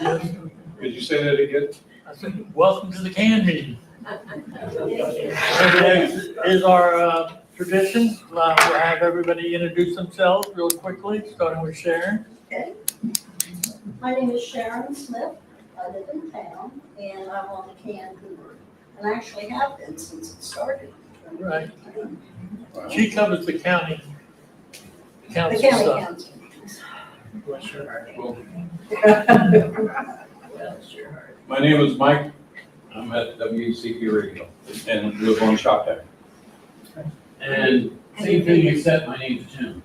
Could you say that again? I said, welcome to the CAN meeting. Is our tradition. We'll have everybody introduce themselves real quickly, starting with Sharon. Okay. My name is Sharon Smith. I live in town and I'm on the CAN board. And I actually have been since it started. Right. She covers the county The council county stuff. council. Bless your heart. Well, Bless your heart. my name is Mike. I'm at WCP Radio and live on Shopton. And same thing except my name's Jim.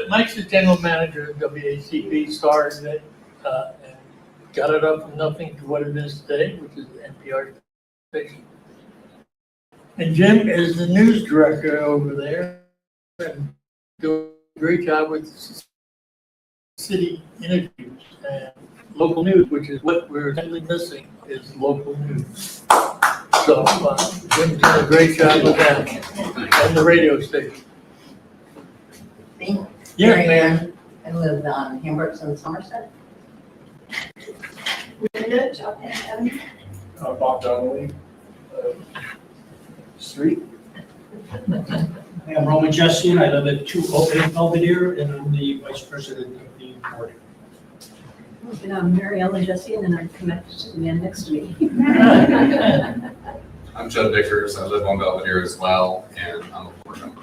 Mike's the general manager of WACP, started it, and got it up from nothing to what it is today, which is the NPR station. And Jim is the news director over there, and doing a great job with city interviews and local news, which is what we're really missing, is local news. So, Jim's done a great job with that, and the radio station. Me? Yeah, Mary man. Ann. I live on Hamburgs and Somerset. Linda, Chopin Avenue. Bob Donnelly, Street. I'm Roman Jessian. I live at 208 Belvedere, and I'm the vice president of the board. And I'm Mary Ellen Jessian, and I'm connected to the man next to me. I'm Judd Vickers. I live on Belvedere as well, and I'm a board member.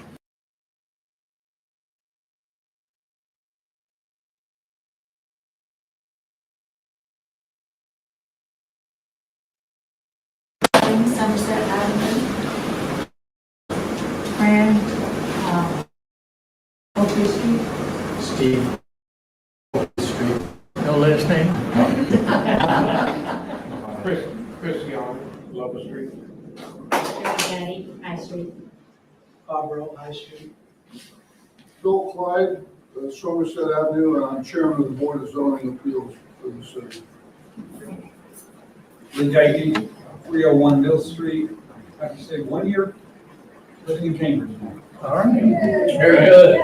Somerset Avenue. Fran, Oakley Street. Steve. Street. No last name? Chris Young, Love Street. Daddy, High Street. Barbara High Street. Bill Clyde, Somerset Avenue, and I'm chairman of the Board of Zoning Appeals for the city. Lynn Dyke, 301 Mill Street. Like I said, 1 year living in Cambridge now. All right, very good.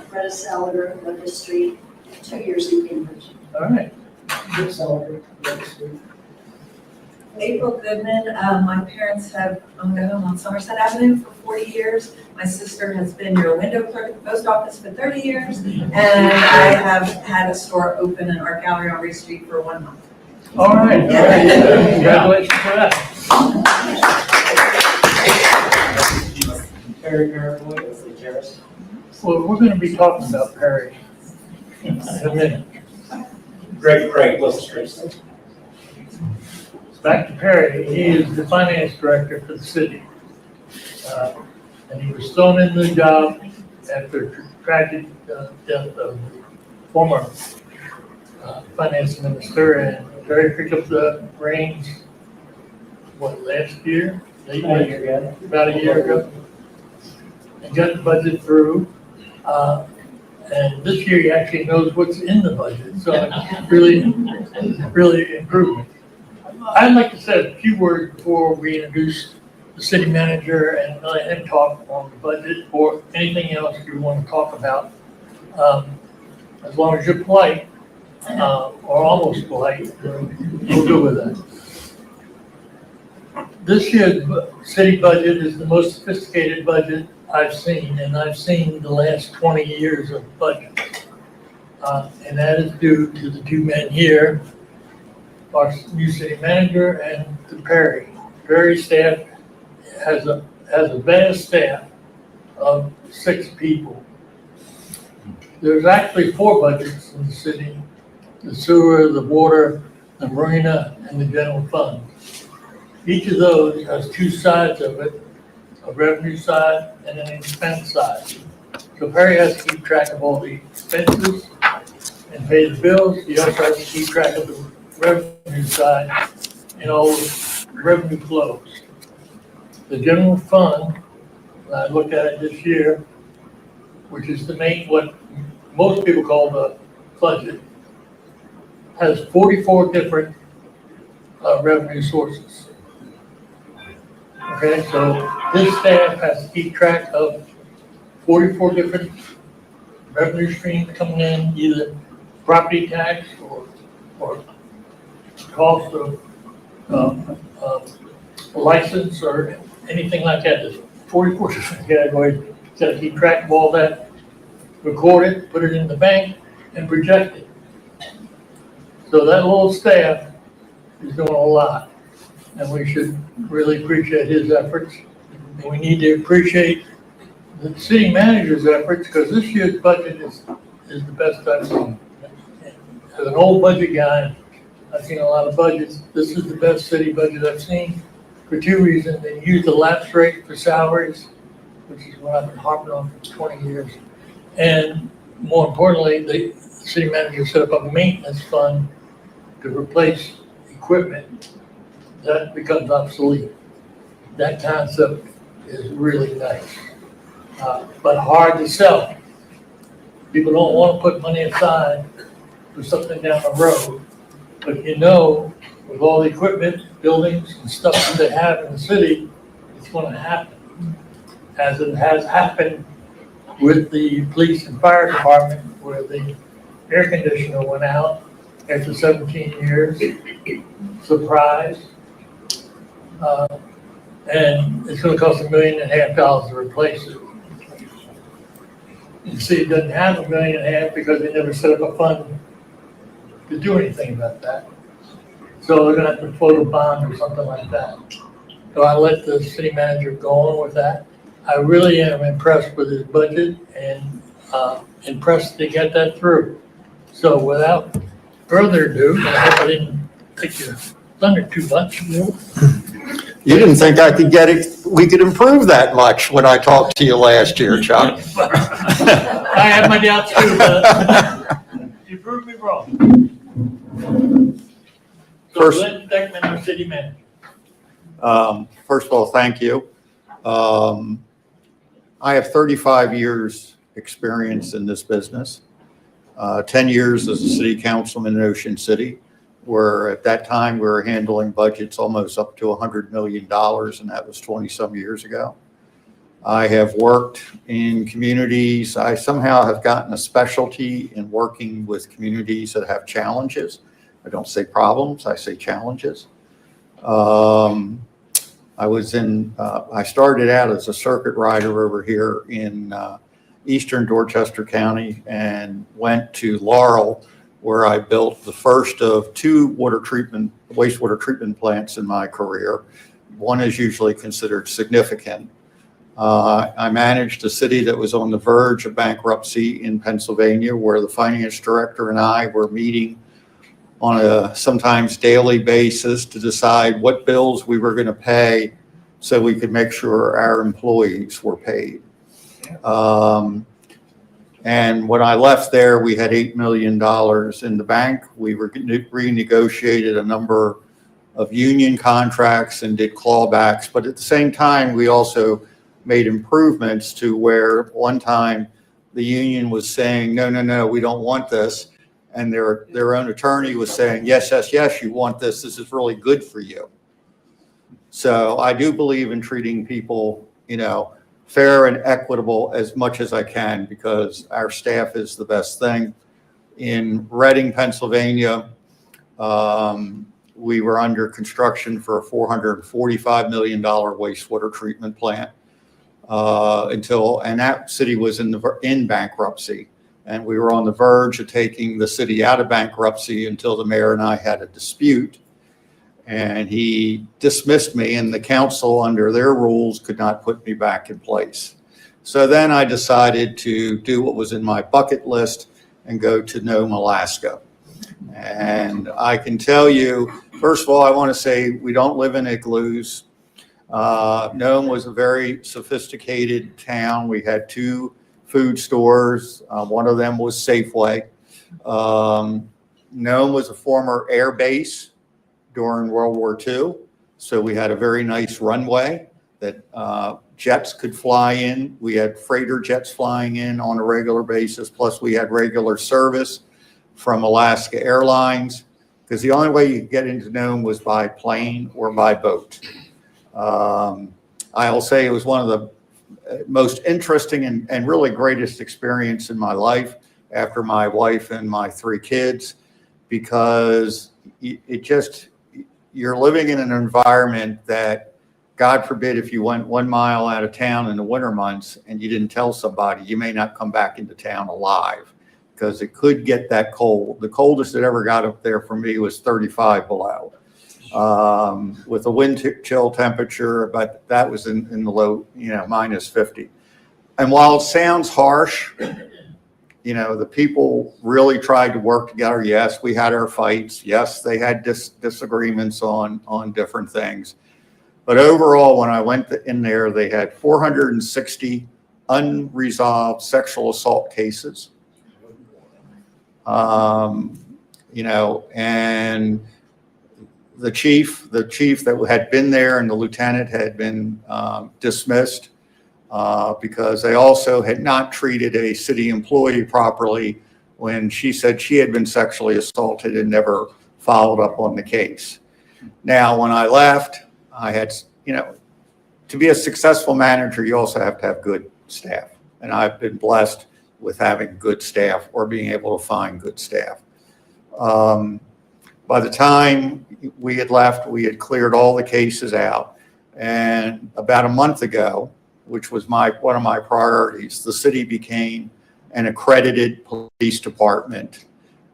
Greta Salader, Linda Street, 2 years in Cambridge. All right, Good celebrate, Love Street. April Goodman, my parents have owned a home on Somerset Avenue for 40 years. My sister has been your window clerk at the post office for 30 years. And I have had a store open in Art Gallery on Reed Street for 1 month. all right, congratulations for that. Terry Maricoy, with the Terrace. Well, we're gonna be talking about Perry in a minute. Greg Craig, Love Street. Back to Perry, he is the finance director for the city. And he was thrown in the job after the tragic death of the former finance minister, and Perry picked up the reins, last year? About a year ago. And got the budget through. And this year he actually knows what's in the budget, so it's really improvement. I'd like to say a few words before we introduce the city manager and let him talk on the budget or anything else you want to talk about. As long as you're polite, or almost polite, we'll go with that. This year's city budget is the most sophisticated budget I've seen, and I've seen the last 20 years of budget. And that is due to the two men here, our new city manager and to Perry. Perry's staff has a vast staff of 6 people. There's actually 4 budgets in the city: the sewer, the water, the marina, and the general fund. Each of those has 2 sides of it, a revenue side and an expense side. So Perry has to keep track of all the expenses and pay the bills. He also has to keep track of the revenue side and all the revenue flows. The general fund, when I looked at it this year, which is the main, what most people call the budget, has 44 different revenue sources. Okay, so this staff has to keep track of 44 different revenue streams coming in, either property tax or cost of license or anything like that. There's 44 different categories. Got to keep track of all that, record it, put it in the bank, and project it. So that little staff is doing a lot, and we should really appreciate his efforts. And we need to appreciate the city manager's efforts, because this year's budget is the best I've seen. As an old budget guy, I've seen a lot of budgets. This is the best city budget I've seen for two reasons. They use the lapse rate for salaries, which is what I've been harping on for 20 years. And more importantly, the city manager set up a maintenance fund to replace equipment that becomes obsolete. That concept is really nice, but hard to sell. People don't want to put money aside for something down the road, but with all the equipment, buildings, and stuff that they have in the city, it's going to happen. As it has happened with the police and fire department, where the air conditioner went out after 17 years, surprise. And it's going to cost $1.5 million to replace it. You see, it doesn't have $1.5 million because they never set up a fund to do anything about that. So they're going to have to float a bond or something like that. So I let the city manager go on with that. I really am impressed with his budget and impressed to get that through. So without further ado, I hope I didn't take your thunder too much. You didn't think I could get it, we could improve that much when I talked to you last year, Chuck. I had my doubts too, but you proved me wrong. So First- Glenn Deckman, our city manager. First of all, thank you. I have 35 years experience in this business. 10 years as a city councilman in Ocean City, where at that time we were handling budgets almost up to $100 million, and that was 20 some years ago. I have worked in communities. I somehow have gotten a specialty in working with communities that have challenges. I don't say problems, I say challenges. I started out as a circuit rider over here in eastern Dorchester County and went to Laurel, where I built the first of two wastewater treatment plants in my career. One is usually considered significant. I managed a city that was on the verge of bankruptcy in Pennsylvania, where the finance director and I were meeting on a sometimes daily basis to decide what bills we were going to pay so we could make sure our employees were paid. And when I left there, we had $8 million in the bank. We renegotiated a number of union contracts and did clawbacks. But at the same time, we also made improvements to where one time the union was saying, no, we don't want this. And their own attorney was saying, yes, you want this. This is really good for you. So I do believe in treating people, fair and equitable as much as I can, because our staff is the best thing. In Reading, Pennsylvania, we were under construction for a $445 million wastewater treatment plant and that city was in bankruptcy. And we were on the verge of taking the city out of bankruptcy until the mayor and I had a dispute. And he dismissed me, and the council, under their rules, could not put me back in place. So then I decided to do what was in my bucket list and go to Nome, Alaska. And I can tell you, first of all, I want to say we don't live in igloos. Nome was a very sophisticated town. We had two food stores. One of them was Safeway. Nome was a former air base during World War II. So we had a very nice runway that jets could fly in. We had freighter jets flying in on a regular basis. Plus we had regular service from Alaska Airlines, because the only way you could get into Nome was by plane or by boat. I'll say it was one of the most interesting and really greatest experience in my life after my wife and my 3 kids, because you're living in an environment that, God forbid, if you went 1 mile out of town in the winter months and you didn't tell somebody, you may not come back into town alive, because it could get that cold. The coldest it ever got up there for me was 35 below, with a wind chill temperature, but that was in the low, minus 50. And while it sounds harsh, the people really tried to work together. Yes, we had our fights. Yes, they had disagreements on different things. But overall, when I went in there, they had 460 unresolved sexual assault cases. And the chief that had been there and the lieutenant had been dismissed because they also had not treated a city employee properly when she said she had been sexually assaulted and never followed up on the case. Now, when I left, I had, to be a successful manager, you also have to have good staff. And I've been blessed with having good staff or being able to find good staff. By the time we had left, we had cleared all the cases out. And about a month ago, which was one of my priorities, the city became an accredited police department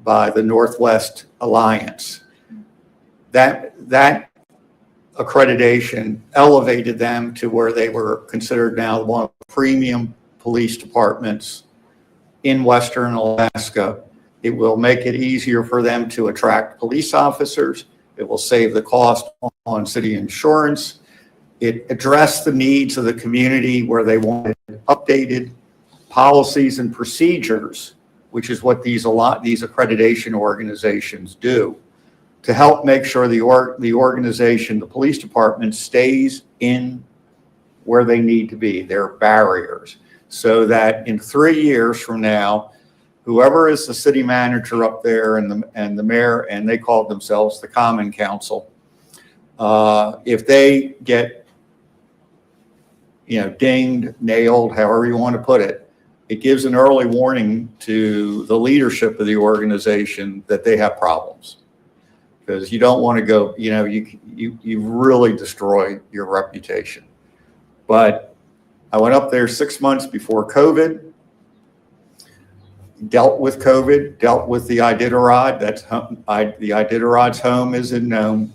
by the Northwest Alliance. That accreditation elevated them to where they were considered now one of the premium police departments in Western Alaska. It will make it easier for them to attract police officers. It will save the cost on city insurance. It addressed the needs of the community where they wanted updated policies and procedures, which is what these accreditation organizations do, to help make sure the organization, the police department, stays in where they need to be, their barriers, so that in 3 years from now, whoever is the city manager up there and the mayor, and they called themselves the Common Council, if they get dinged, nailed, however you want to put it, it gives an early warning to the leadership of the organization that they have problems. Because you don't want to go, you really destroy your reputation. But I went up there 6 months before COVID, dealt with COVID, dealt with the Iditarod. The Iditarod's home is in Nome.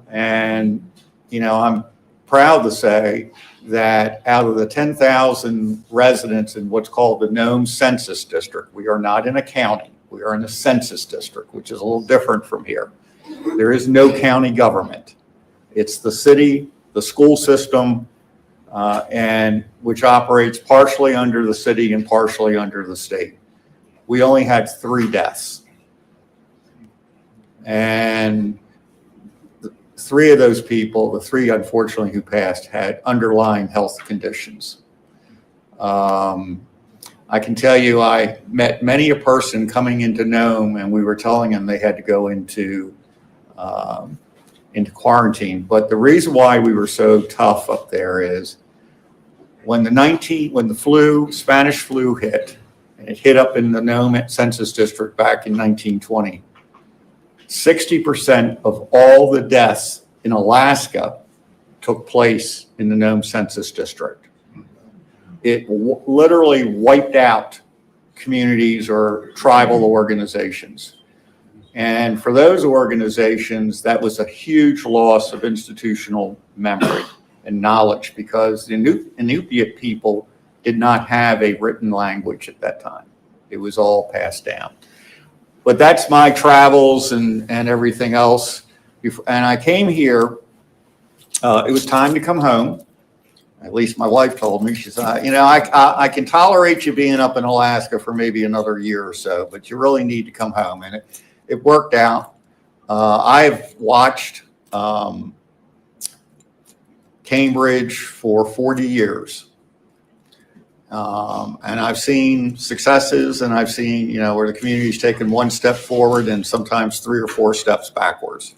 And, I'm proud to say that out of the 10,000 residents in what's called the Nome Census District, we are not in a county, we are in a census district, which is a little different from here. There is no county government. It's the city, the school system, and which operates partially under the city and partially under the state. We only had 3 deaths. And 3 of those people, the 3 unfortunately who passed, had underlying health conditions. I can tell you I met many a person coming into Nome, and we were telling them they had to go into quarantine. But the reason why we were so tough up there is when the Spanish flu hit, and it hit up in the Nome Census District back in 1920, 60% of all the deaths in Alaska took place in the Nome Census District. It literally wiped out communities or tribal organizations. And for those organizations, that was a huge loss of institutional memory and knowledge, because the Inupiat people did not have a written language at that time. It was all passed down. But that's my travels and everything else. And I came here, it was time to come home. At least my wife told me. She said, I can tolerate you being up in Alaska for maybe another year or so, but you really need to come home. And it worked out. I've watched Cambridge for 40 years. And I've seen successes, and I've seen, where the community's taken 1 step forward and sometimes 3 or 4 steps backwards.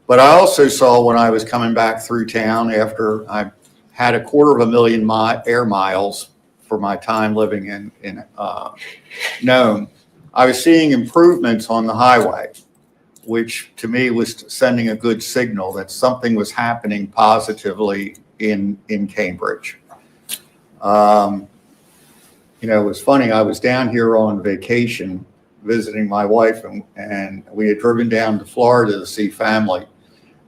But I also saw when I was coming back through town after I had 250,000 air miles for my time living in Nome, I was seeing improvements on the highway, which to me was sending a good signal that something was happening positively in Cambridge. You know, it was funny, I was down here on vacation visiting my wife, and we had driven down to Florida to see family.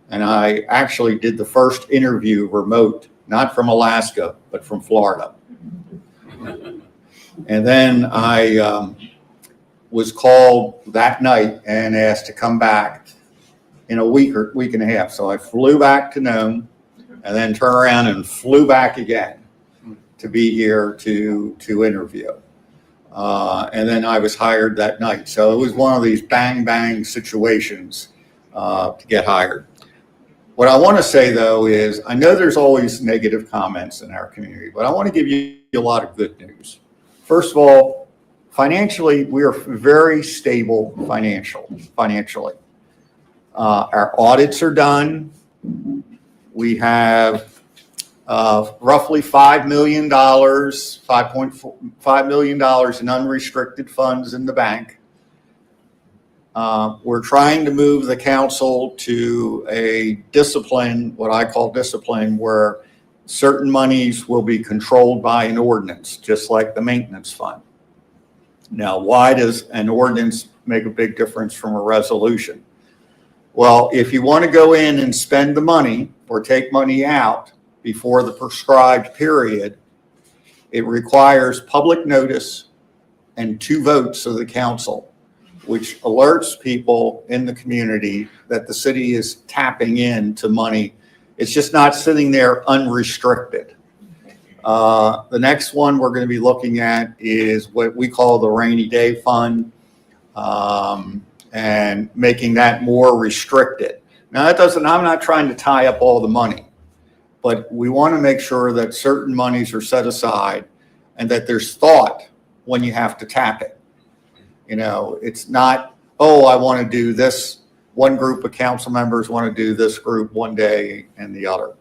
And I actually did the first interview remote, not from Alaska, but from Florida. And then I was called that night and asked to come back in a week or week and a half. So I flew back to Nome and then turned around and flew back again to be here to interview. And then I was hired that night. So it was one of these bang, bang situations to get hired. What I want to say, though, is I know there's always negative comments in our community, but I want to give you a lot of good news. First of all, financially, we are very stable financially. Our audits are done. We have roughly $5 million, $5.5 million in unrestricted funds in the bank. We're trying to move the council to a discipline, what I call discipline, where certain monies will be controlled by an ordinance, just like the maintenance fund. Now, why does an ordinance make a big difference from a resolution? Well, if you want to go in and spend the money or take money out before the prescribed period, it requires public notice and 2 votes of the council, which alerts people in the community that the city is tapping into money. It's just not sitting there unrestricted. The next one we're going to be looking at is what we call the rainy day fund, and making that more restricted. Now that doesn't, I'm not trying to tie up all the money, but we want to make sure that certain monies are set aside and that there's thought when you have to tap it. You know, it's not, oh, I want to do this. One group of council members want to do this group one day and the other.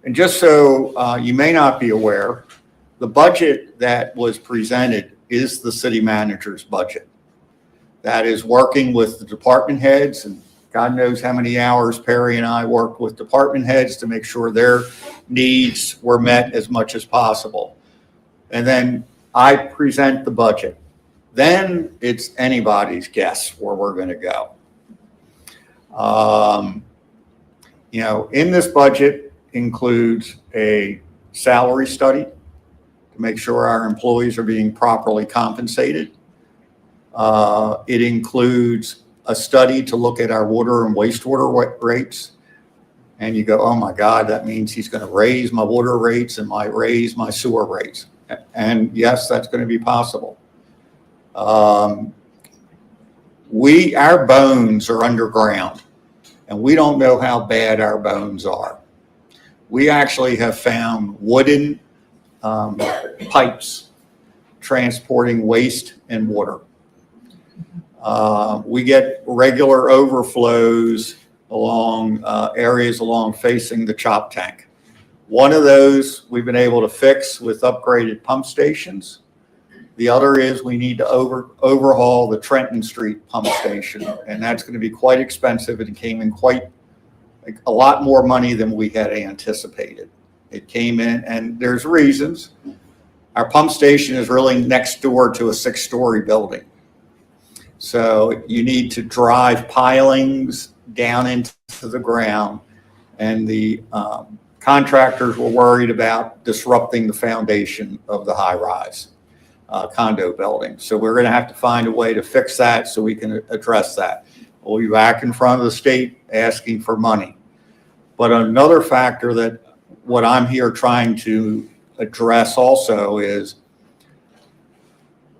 And just so you may not be aware, the budget that was presented is the city manager's budget. That is working with the department heads, and God knows how many hours Perry and I worked with department heads to make sure their needs were met as much as possible. And then I present the budget. Then it's anybody's guess where we're going to go. You know, in this budget includes a salary study to make sure our employees are being properly compensated. It includes a study to look at our water and wastewater rates. And you go, oh my God, that means he's going to raise my water rates and might raise my sewer rates. And yes, that's going to be possible. Our bones are underground, and we don't know how bad our bones are. We actually have found wooden pipes transporting waste and water. We get regular overflows along areas along facing the chop tank. One of those we've been able to fix with upgraded pump stations. The other is we need to overhaul the Trenton Street pump station, and that's going to be quite expensive. It came in quite a lot more money than we had anticipated. It came in, and there's reasons. Our pump station is really next door to a 6-story building. So you need to drive pilings down into the ground, and the contractors were worried about disrupting the foundation of the high-rise condo building. So we're going to have to find a way to fix that so we can address that. We'll be back in front of the state asking for money. But another factor that what I'm here trying to address also is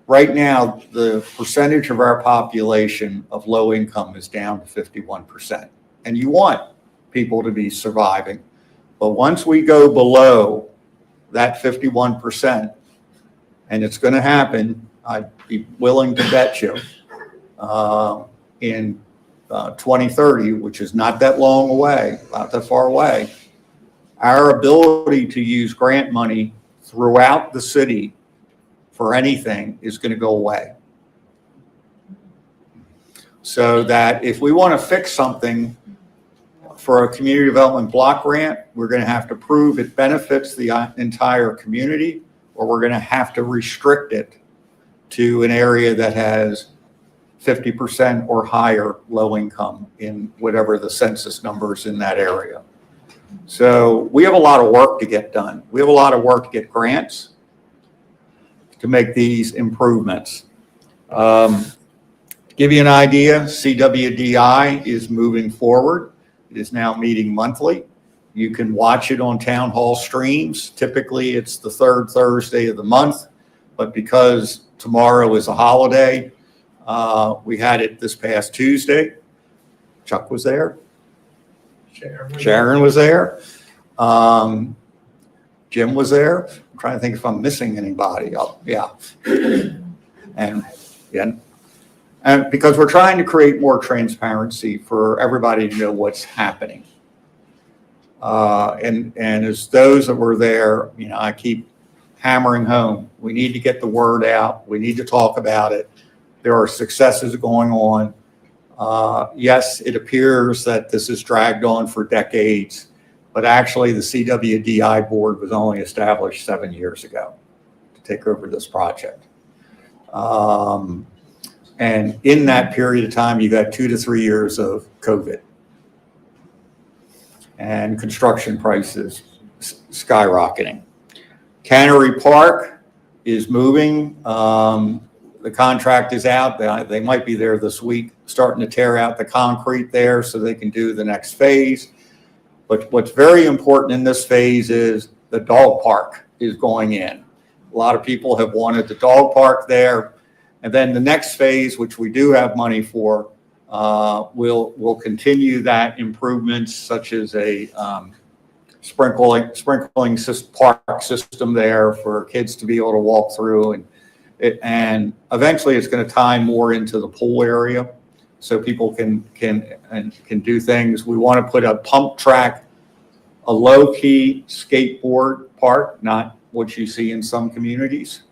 right now, the percentage of our population of low income is down to 51%. And you want people to be surviving. But once we go below that 51%, and it's going to happen, I'd be willing to bet you, in 2030, which is not that long away, not that far away, our ability to use grant money throughout the city for anything is going to go away. So that if we want to fix something for a community development block grant, we're going to have to prove it benefits the entire community, or we're going to have to restrict it to an area that has 50% or higher low income in whatever the census numbers in that area. So we have a lot of work to get done. We have a lot of work to get grants to make these improvements. To give you an idea, CWDI is moving forward. It is now meeting monthly. You can watch it on town hall streams. Typically, it's the third Thursday of the month, but because tomorrow is a holiday, we had it this past Tuesday. Chuck was there. Sharon was there. Jim was there. I'm trying to think if I'm missing anybody. Yeah. And because we're trying to create more transparency for everybody to know what's happening. And as those that were there, you know, I keep hammering home, we need to get the word out. We need to talk about it. There are successes going on. Yes, it appears that this has dragged on for decades, but actually the CWDI board was only established 7 years ago to take over this project. And in that period of time, you got 2 to 3 years of COVID and construction prices skyrocketing. Cannery Park is moving. The contract is out. They might be there this week, starting to tear out the concrete there so they can do the next phase. But what's very important in this phase is the dog park is going in. A lot of people have wanted the dog park there. And then the next phase, which we do have money for, will continue that improvements such as a sprinkling park system there for kids to be able to walk through, and eventually it's going to tie more into the pool area so people can do things. We want to put a pump track, a low-key skateboard park, not what you see in some communities.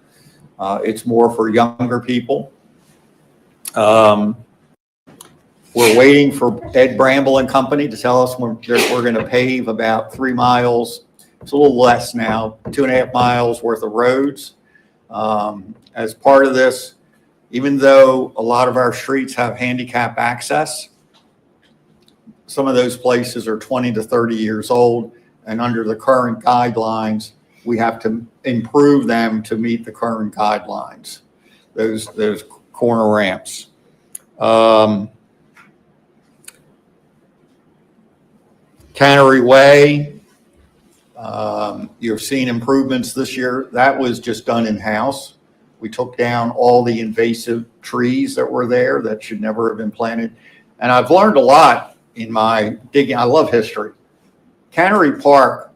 It's more for younger people. We're waiting for Ed Bramble and Company to tell us we're going to pave about 3 miles. It's a little less now, 2.5 miles worth of roads. As part of this, even though a lot of our streets have handicap access, some of those places are 20 to 30 years old, and under the current guidelines, we have to improve them to meet the current guidelines, those corner ramps. Cannery Way, you've seen improvements this year. That was just done in-house. We took down all the invasive trees that were there that should never have been planted. And I've learned a lot in my digging. I love history. Cannery Park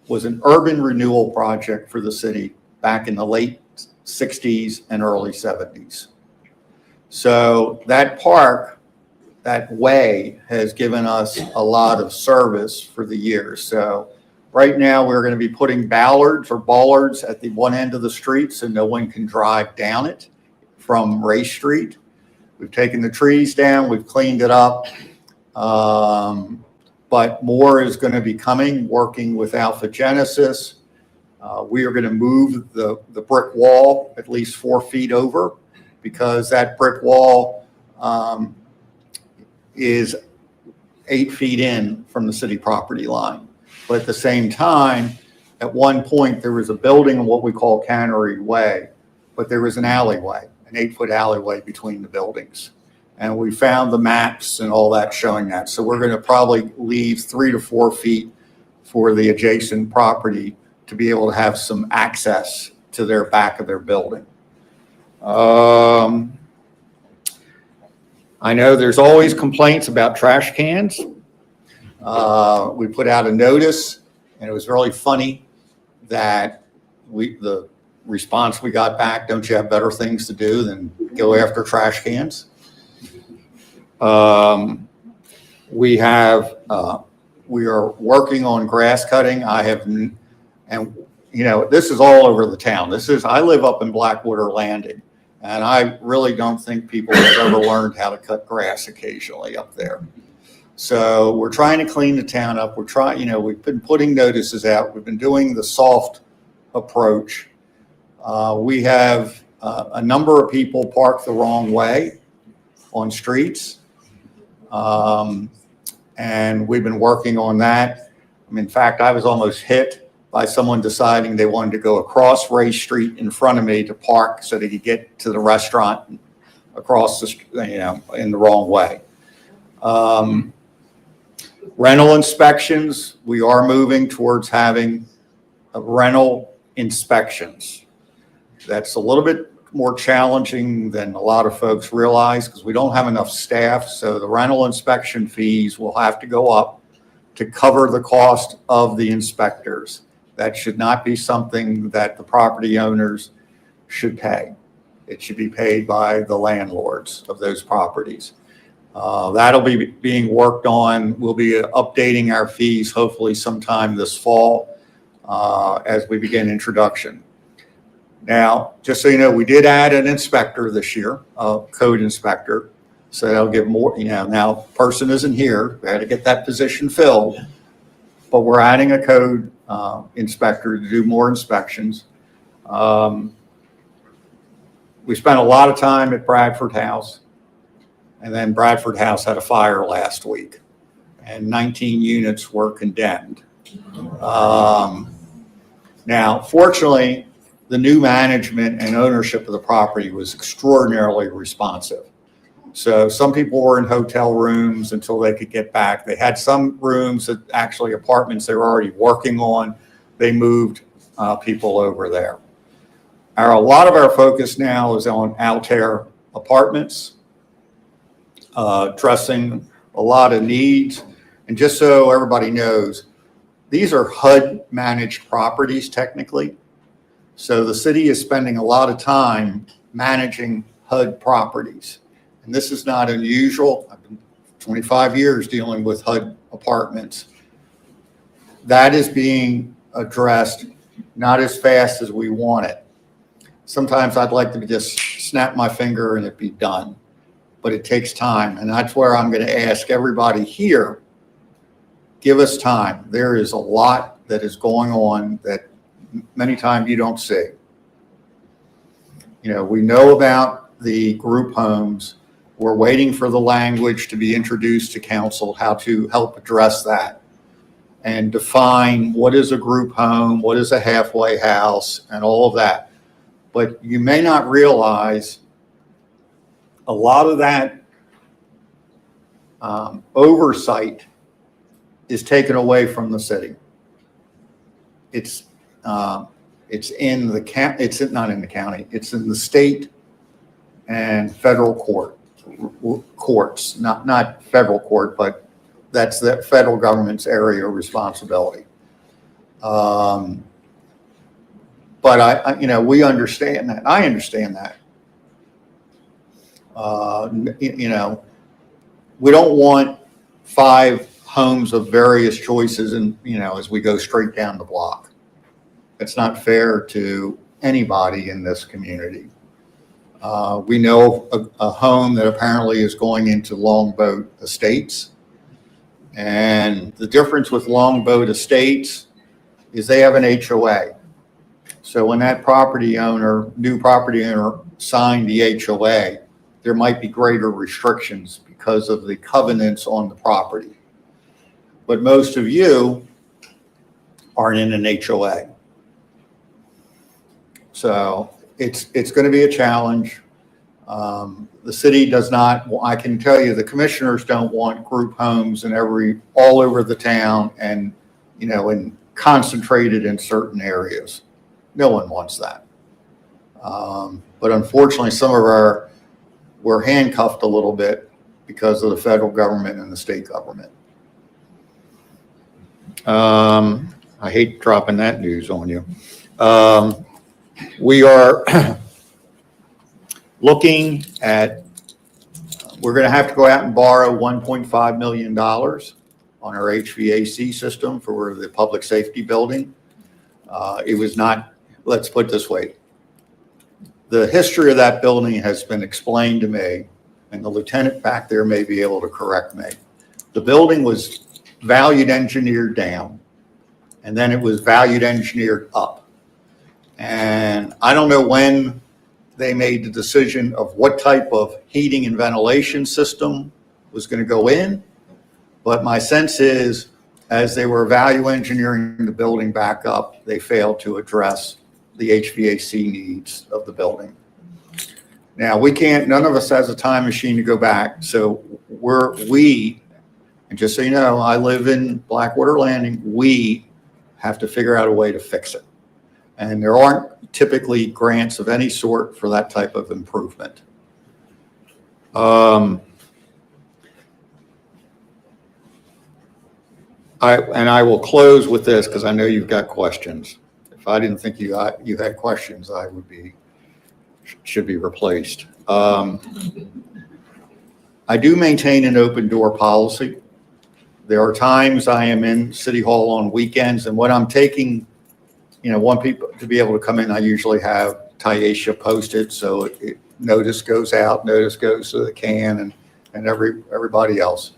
was an urban renewal project for the city back in the late 60s and early 70s. So that park, that way, has given us a lot of service for the years. So right now we're going to be putting ballards or bollards at the one end of the street so no one can drive down it from Race Street. We've taken the trees down, we've cleaned it up. But more is going to be coming, working with Alpha Genesis. We are going to move the brick wall at least 4 feet over, because that brick wall is 8 feet in from the city property line. But at the same time, at one point, there was a building in what we call Cannery Way, but there was an alleyway, an 8-foot alleyway between the buildings. And we found the maps and all that showing that. So we're going to probably leave 3 to 4 feet for the adjacent property to be able to have some access to their back of their building. I know there's always complaints about trash cans. We put out a notice, and it was really funny that the response we got back, don't you have better things to do than go after trash cans? We have, we are working on grass cutting. And, you know, this is all over the town. I live up in Blackwater Landing, and I really don't think people have ever learned how to cut grass occasionally up there. So we're trying to clean the town up. We've been putting notices out. We've been doing the soft approach. We have a number of people parked the wrong way on streets. And we've been working on that. In fact, I was almost hit by someone deciding they wanted to go across Ray Street in front of me to park so they could get to the restaurant across in the wrong way. Rental inspections, we are moving towards having rental inspections. That's a little bit more challenging than a lot of folks realize because we don't have enough staff. So the rental inspection fees will have to go up to cover the cost of the inspectors. That should not be something that the property owners should pay. It should be paid by the landlords of those properties. That'll be being worked on. We'll be updating our fees hopefully sometime this fall as we begin introduction. Now, just so you know, we did add an inspector this year, a code inspector. So that'll give more, now person isn't here. We had to get that position filled. But we're adding a code inspector to do more inspections. We spent a lot of time at Bradford House. And then Bradford House had a fire last week. And 19 units were condemned. Now, fortunately, the new management and ownership of the property was extraordinarily responsive. So some people were in hotel rooms until they could get back. They had some rooms that actually apartments they were already working on. They moved people over there. A lot of our focus now is on Altair apartments, addressing a lot of needs. And just so everybody knows, these are HUD managed properties technically. So the city is spending a lot of time managing HUD properties. And this is not unusual. I've been 25 years dealing with HUD apartments. That is being addressed not as fast as we want it. Sometimes I'd like to just snap my finger and it be done, but it takes time. And that's where I'm going to ask everybody here, give us time. There is a lot that is going on that many times you don't see. We know about the group homes. We're waiting for the language to be introduced to council, how to help address that and define what is a group home, what is a halfway house, and all of that. But you may not realize a lot of that oversight is taken away from the city. It's in the it's not in the county. It's in the state and federal courts, not federal court, but that's the federal government's area of responsibility. But we understand that. I understand that. We don't want 5 homes of various choices and, as we go straight down the block. It's not fair to anybody in this community. We know a home that apparently is going into Longboat Estates. And the difference with Longboat Estates is they have an HOA. So when that new property owner signed the HOA, there might be greater restrictions because of the covenants on the property. But most of you aren't in an HOA. So it's going to be a challenge. The city does not, I can tell you, the commissioners don't want group homes all over the town and, and concentrated in certain areas. No one wants that. But unfortunately, we're handcuffed a little bit because of the federal government and the state government. I hate dropping that news on you. We are looking at We're going to have to go out and borrow $1.5 million on our HVAC system for the public safety building. It was not, let's put it this way. The history of that building has been explained to me, and the lieutenant back there may be able to correct me. The building was valued engineered down, and then it was valued engineered up. And I don't know when they made the decision of what type of heating and ventilation system was going to go in. But my sense is, as they were value engineering the building back up, they failed to address the HVAC needs of the building. Now, we can't, none of us has a time machine to go back. So and just so you know, I live in Blackwater Landing, we have to figure out a way to fix it. And there aren't typically grants of any sort for that type of improvement. I will close with this because I know you've got questions. If I didn't think you had questions, I should be replaced. I do maintain an open door policy. There are times I am in City Hall on weekends, and when I'm taking, want people to be able to come in, I usually have Tyesha posted, so notice goes out, notice goes to the can and everybody else.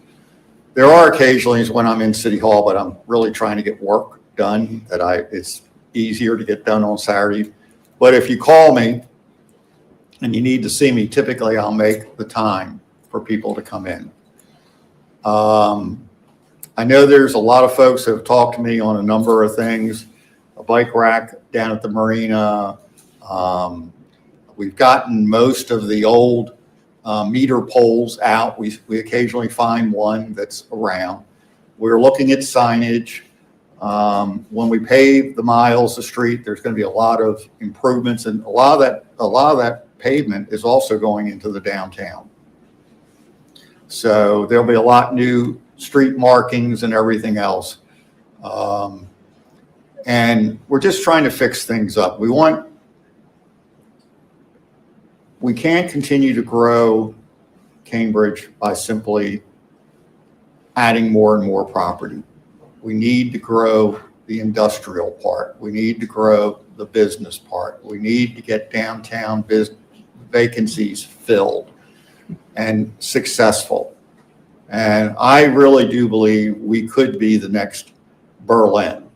There are occasionally when I'm in City Hall, but I'm really trying to get work done it's easier to get done on Saturday. But if you call me and you need to see me, typically I'll make the time for people to come in. I know there's a lot of folks that have talked to me on a number of things, a bike rack down at the marina. We've gotten most of the old meter poles out. We occasionally find one that's around. We're looking at signage. When we pave the miles of street, there's going to be a lot of improvements, and a lot of that pavement is also going into the downtown. So there'll be a lot new street markings and everything else. And we're just trying to fix things up. We can't continue to grow Cambridge by simply adding more and more property. We need to grow the industrial part. We need to grow the business part. We need to get downtown vacancies filled and successful. And I really do believe we could be the next Berlin.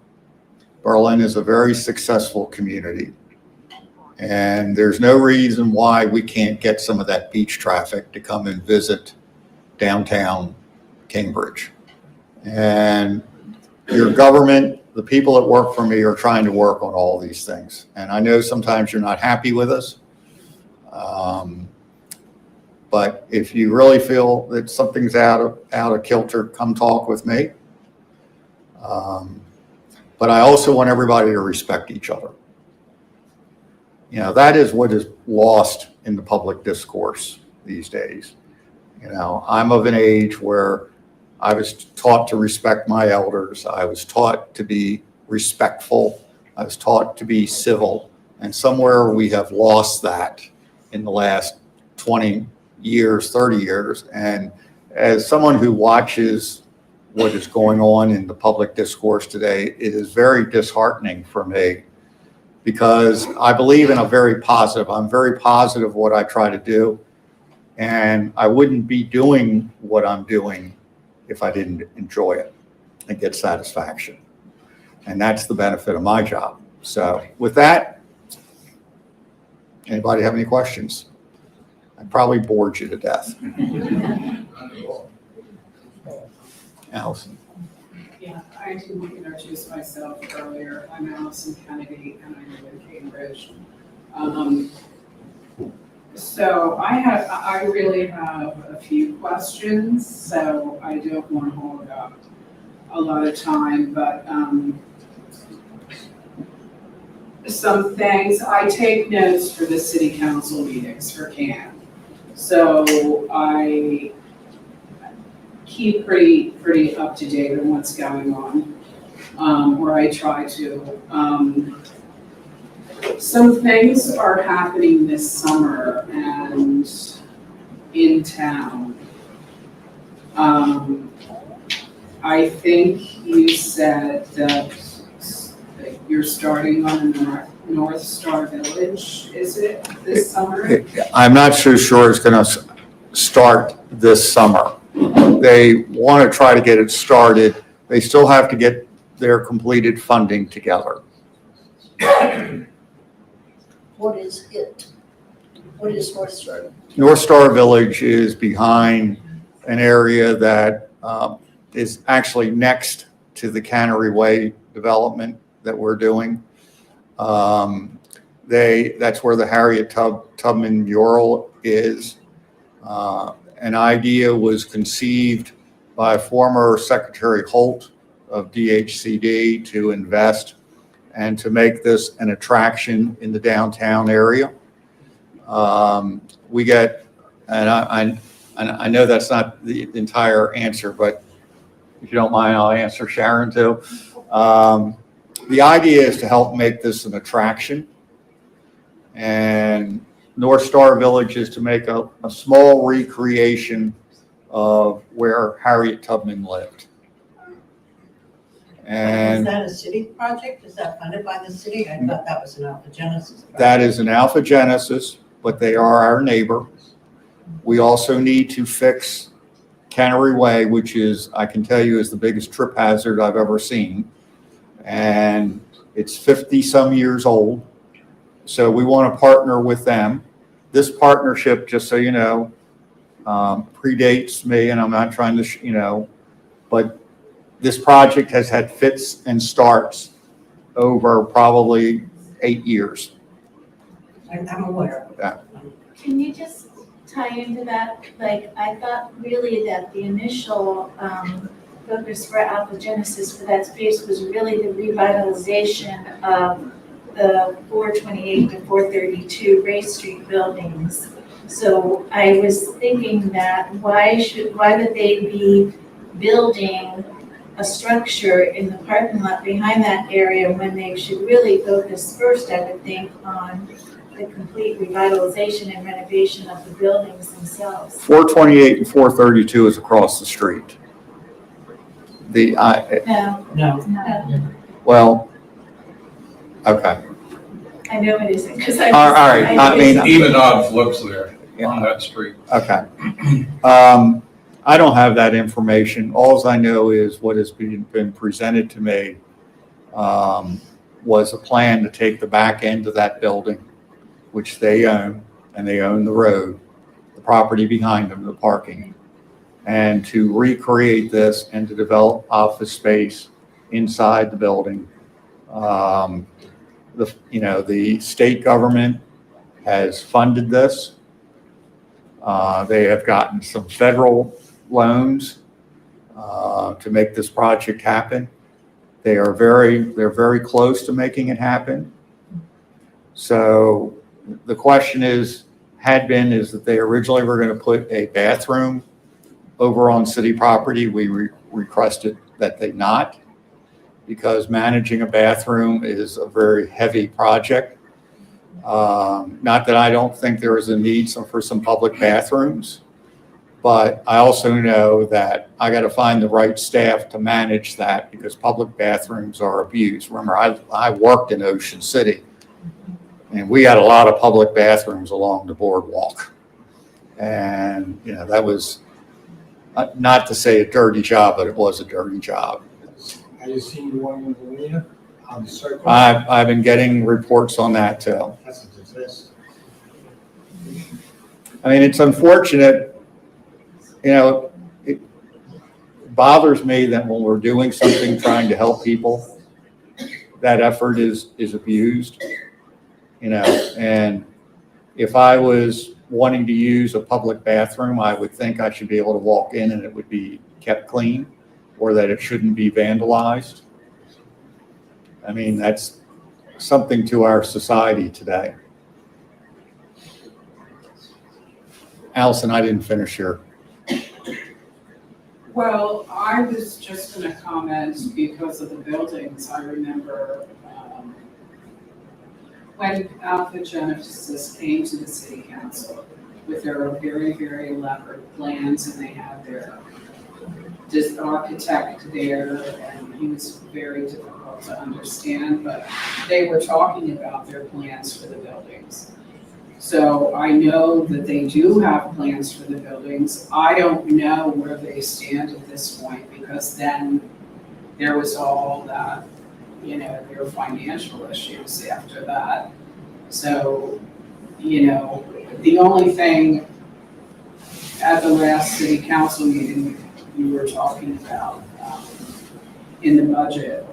Berlin is a very successful community. And there's no reason why we can't get some of that beach traffic to come and visit downtown Cambridge. And your government, the people that work for me, are trying to work on all these things. And I know sometimes you're not happy with us. But if you really feel that something's out of kilter, come talk with me. But I also want everybody to respect each other. That is what is lost in the public discourse these days. I'm of an age where I was taught to respect my elders. I was taught to be respectful. I was taught to be civil. And somewhere we have lost that in the last 20 years, 30 years. And as someone who watches what is going on in the public discourse today, it is very disheartening for me, because I believe in I'm very positive what I try to do. And I wouldn't be doing what I'm doing if I didn't enjoy it and get satisfaction. And that's the benefit of my job. So with that, anybody have any questions? I probably bored you to death. Allison. Yeah, I didn't introduce myself earlier. I'm Allison Kennedy, and I live in Cambridge. So I really have a few questions, so I don't want to hold up a lot of time, but some things, I take notes for the city council meetings for CAN. So I keep pretty up to date on what's going on, or I try to. Some things are happening this summer and in town, I think you said that you're starting on the North Star Village, is it, this summer? I'm not so sure it's going to start this summer. They want to try to get it started. They still have to get their completed funding together. What is it? What is North Star? North Star Village is behind an area that is actually next to the Cannery Way development that we're doing. That's where the Harriet Tubman mural is. An idea was conceived by former Secretary Holt of DHCD to invest and to make this an attraction in the downtown area. We get, and I know that's not the entire answer, but if you don't mind, I'll answer Sharon too. The idea is to help make this an attraction. And North Star Village is to make a small recreation of where Harriet Tubman lived. Is And that a city project? Is that funded by the city? I thought that was an Alpha Genesis project. that is an Alpha Genesis, but they are our neighbor. We also need to fix Cannery Way, which is, I can tell you, is the biggest trip hazard I've ever seen. And it's 50-some years old. So we want to partner with them. This partnership, just so you know, predates me, and I'm not trying to, but this project has had fits and starts over probably 8 years. I'm aware. Yeah. Can you just tie into that? Like, I thought really that the initial focus for Alpha Genesis for that space was really the revitalization of the 428 to 432 Ray Street buildings. So I was thinking that why would they be building a structure in the parking lot behind that area when they should really focus first, I would think, on the complete revitalization and renovation of the buildings themselves? 428 and 432 is across the street. No, No. Well, okay. I know it isn't, because I. All right, I mean, Even odds lives there on that street. Okay. I don't have that information. Alls I know is what has been presented to me was a plan to take the back end of that building, which they own, and they own the road, the property behind them, the parking, and to recreate this and to develop office space inside the building. The state government has funded this. They have gotten some federal loans to make this project happen. They're very close to making it happen. So the question is that they originally were going to put a bathroom over on city property. We requested that they not, because managing a bathroom is a very heavy project. Not that I don't think there is a need for some public bathrooms, but I also know that I got to find the right staff to manage that, because public bathrooms are abused. Remember, I worked in Ocean City, and we had a lot of public bathrooms along the boardwalk. And, that was not to say a dirty job, but it was a dirty job. Have you seen the one in Galena on the circle? I've been getting reports on that too. That's a disaster. I mean, it's unfortunate, it bothers me that when we're doing something trying to help people, that effort is abused, and if I was wanting to use a public bathroom, I would think I should be able to walk in and it would be kept clean, or that it shouldn't be vandalized. I mean, that's something to our society today. Allison, I didn't finish here. Well, I was just going to comment because of the buildings. I remember when Alpha Genesis came to the city council with their very, very elaborate plans, and they had their this architect there, and he was very difficult to understand, but they were talking about their plans for the buildings. So I know that they do have plans for the buildings. I don't know where they stand at this point, because then there was all that, you know, their financial issues after that. So, you know, the only thing at the last city council meeting, you were talking about in the budget,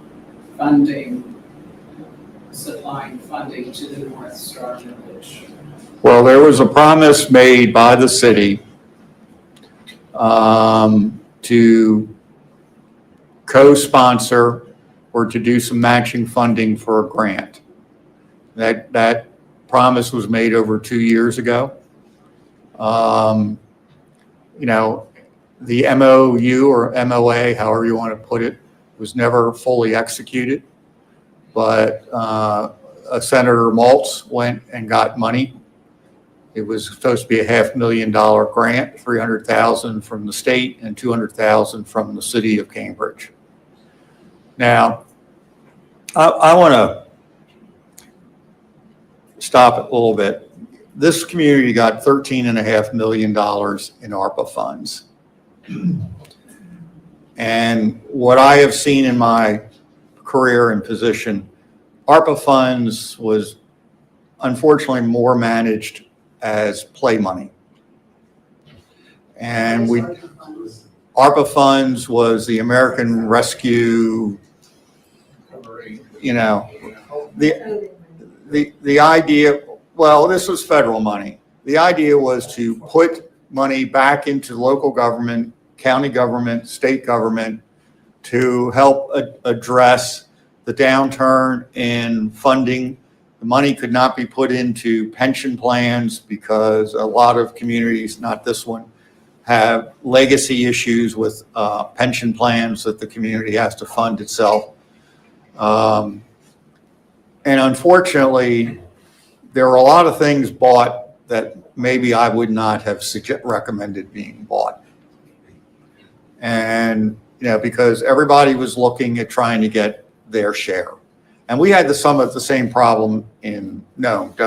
supplying funding to the North Star Village. Well, there was a promise made by the city to co-sponsor or to do some matching funding for a grant. That promise was made over 2 years ago. You know, the MOU or MOA, however you want to put it, was never fully executed. But Senator Maltz went and got money. It was supposed to be a $500,000 grant, $300,000 from the state and $200,000 from the city of Cambridge. Now, I want to stop it a little bit. This community got $13.5 million in ARPA funds. And what I have seen in my career and position, ARPA funds was unfortunately more managed as play money. And ARPA funds was the American Rescue, you know, the idea, well, this was federal money. The idea was to put money back into local government, county government, state government to help address the downturn in funding. The money could not be put into pension plans because a lot of communities, not this one, have legacy issues with pension plans that the community has to fund itself. And unfortunately, there are a lot of things bought that maybe I would not have recommended being bought. And, you know, because everybody was looking at trying to get their share. And we had the same problem in, and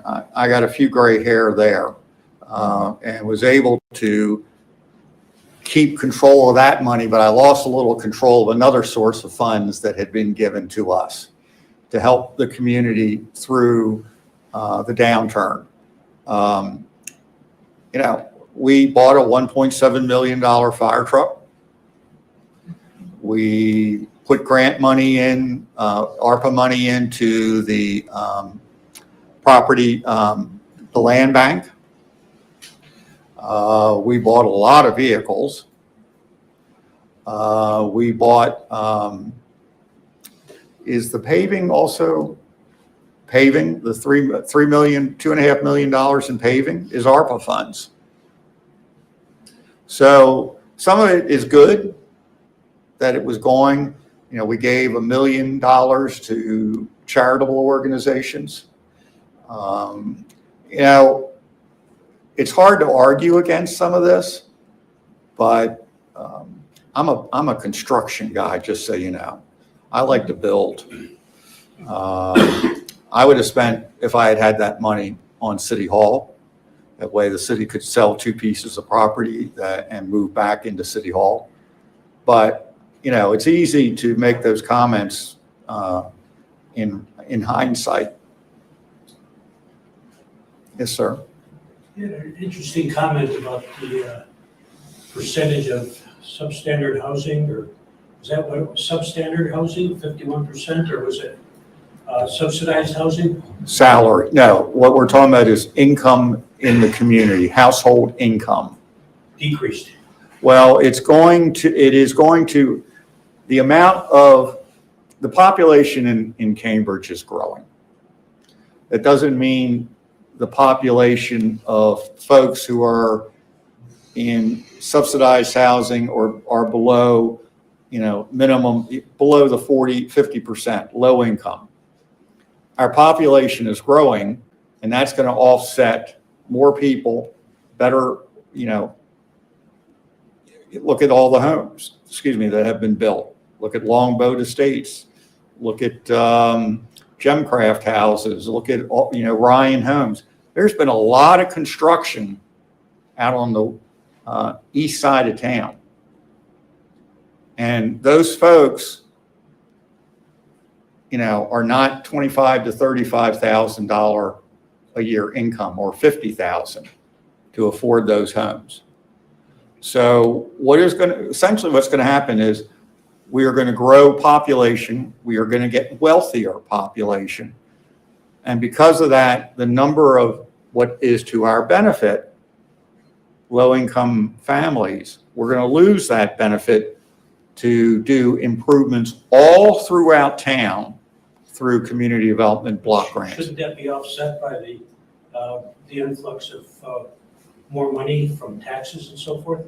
I got a few gray hair there and was able to keep control of that money, but I lost a little control of another source of funds that had been given to us to help the community through the downturn. You know, we bought a $1.7 million fire truck. We put grant money in, ARPA money into the property, the land bank. We bought a lot of vehicles. We bought, is the paving also paving? The $2.5 million in paving is ARPA funds. So some of it is good that it was going. You know, we gave $1 million to charitable organizations. You know, it's hard to argue against some of this, but I'm a construction guy, just so you know. I like to build. I would have spent, if I had had that money, on City Hall. That way the city could sell 2 pieces of property and move back into City Hall. But, you know, it's easy to make those comments in hindsight. Yes, sir. You had an interesting comment about the percentage of substandard housing, or was that what it was, substandard housing, 51%, or was it subsidized housing? Salary. No, what we're talking about is income in the community, household income. Decreased. Well, it is going to, the amount of, the population in Cambridge is growing. That doesn't mean the population of folks who are in subsidized housing or are below, you know, minimum, below the 50%, low income. Our population is growing, and that's going to offset more people, better, you know, look at all the homes, that have been built. Look at Longboat Estates. Look at Gemcraft houses. Look at, Ryan Homes. There's been a lot of construction out on the east side of town. And those folks, are not $25,000 to $35,000 a year income or $50,000 to afford those homes. So essentially what's going to happen is we are going to grow population. We are going to get wealthier population. And because of that, the number of what is to our benefit, low-income families, we're going to lose that benefit to do improvements all throughout town through community development block grants. Shouldn't that be offset by the influx of more money from taxes and so forth?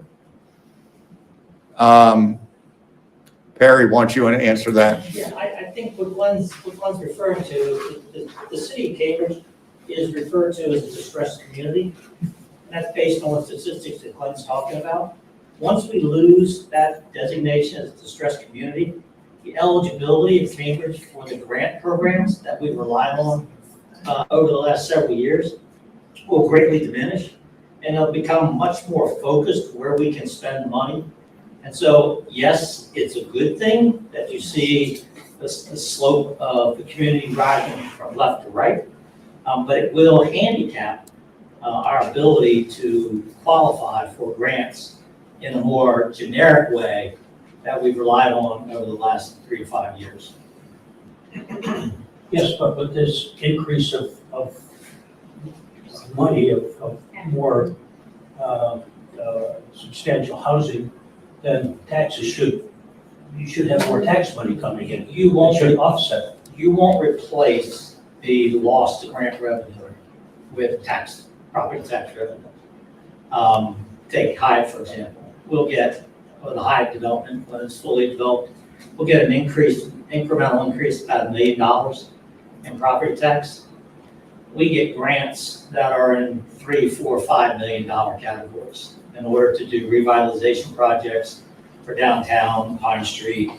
Perry, why don't you want to answer that? Yeah, I think what Glenn's referring to, the city of Cambridge is referred to as a distressed community. And that's based on the statistics that Glenn's talking about. Once we lose that designation as a distressed community, the eligibility of Cambridge for the grant programs that we've relied on over the last several years will greatly diminish, and it'll become much more focused where we can spend money. And so, yes, it's a good thing that you see the slope of the community rising from left to right, but it will handicap our ability to qualify for grants in a more generic way that we've relied on over the last 3 to 5 years. Yes, but with this increase of money, of more substantial housing, then you should have more tax money coming in. You won't It should offset. You won't replace the loss to grant revenue with property tax revenue. Take Hyatt, for example. We'll get, with the Hyatt development, when it's fully developed, we'll get an incremental increase about $1 million in property tax. We get grants that are in $3, $4, $5 million categories in order to do revitalization projects for downtown, High Street,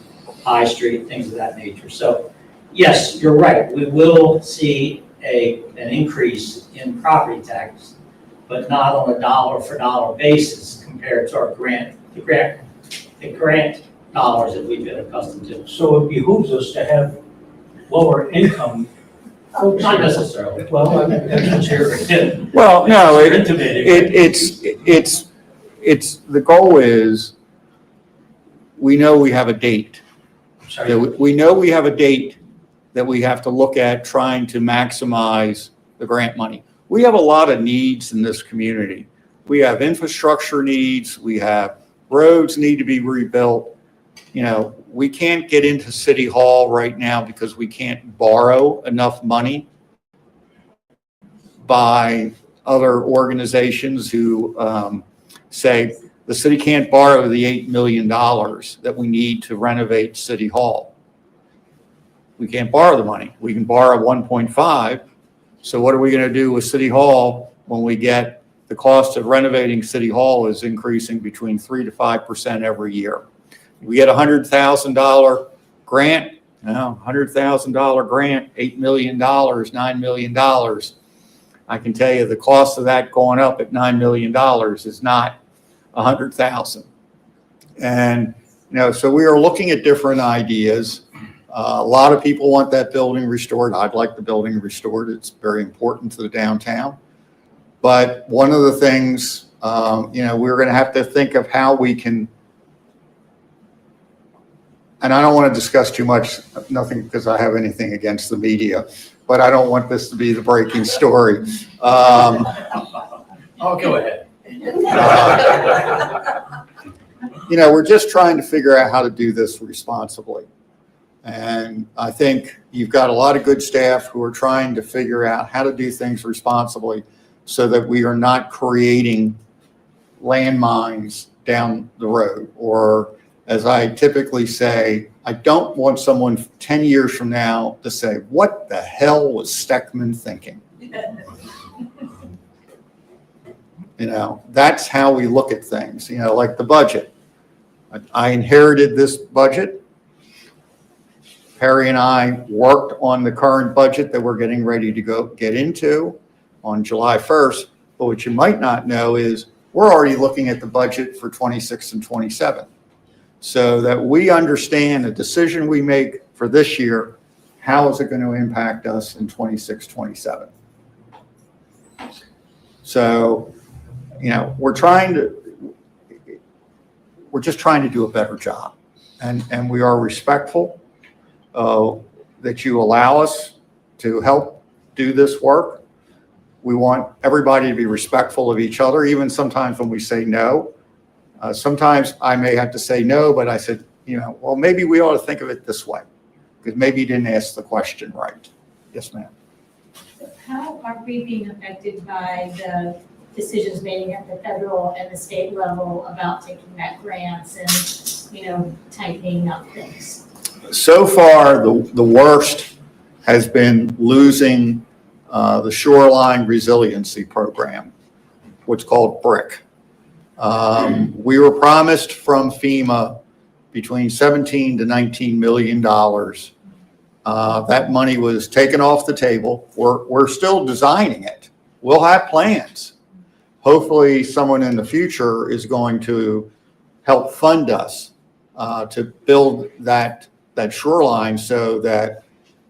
things of that nature. So yes, you're right. We will see an increase in property tax, but not on a dollar for dollar basis compared to our the grant dollars that we've been accustomed to. So it behooves us to have lower income. Not necessarily. Well, that's what's here. Well, no, You're intimating. it's the goal is we know we have a date. Sorry. We know we have a date that we have to look at trying to maximize the grant money. We have a lot of needs in this community. We have infrastructure needs. We have roads need to be rebuilt. We can't get into City Hall right now because we can't borrow enough money by other organizations who say the city can't borrow the $8 million that we need to renovate City Hall. We can't borrow the money. We can borrow 1.5. So what are we going to do with City Hall when we get the cost of renovating City Hall is increasing between 3 to 5% every year? We get a $100,000 grant, $100,000 grant, $8 million, $9 million. I can tell you the cost of that going up at $9 million is not $100,000. And, so we are looking at different ideas. A lot of people want that building restored. I'd like the building restored. It's very important to the downtown. But one of the things, we're going to have to think of how we can, and I don't want to discuss too much, nothing because I have anything against the media, but I don't want this to be the breaking story. Oh, go ahead. We're just trying to figure out how to do this responsibly. And I think you've got a lot of good staff who are trying to figure out how to do things responsibly so that we are not creating landmines down the road. Or as I typically say, I don't want someone 10 years from now to say, what the hell was Steckman thinking? That's how we look at things, like the budget. I inherited this budget. Perry and I worked on the current budget that we're getting ready to get into on July 1st. But what you might not know is we're already looking at the budget for 26 and 27. So that we understand the decision we make for this year, how is it going to impact us in 26, 27? So, we're just trying to do a better job. And we are respectful that you allow us to help do this work. We want everybody to be respectful of each other, even sometimes when we say no. Sometimes I may have to say no, but I said, well, maybe we ought to think of it this way, because maybe you didn't ask the question right. Yes, ma'am. How are we being affected by the decisions made at the federal and the state level about taking back grants and, tightening up things? So far, the worst has been losing the Shoreline Resiliency Program, what's called BRIC. We were promised from FEMA between 17 to 19 million dollars. That money was taken off the table. We're still designing it. We'll have plans. Hopefully, someone in the future is going to help fund us to build that shoreline so that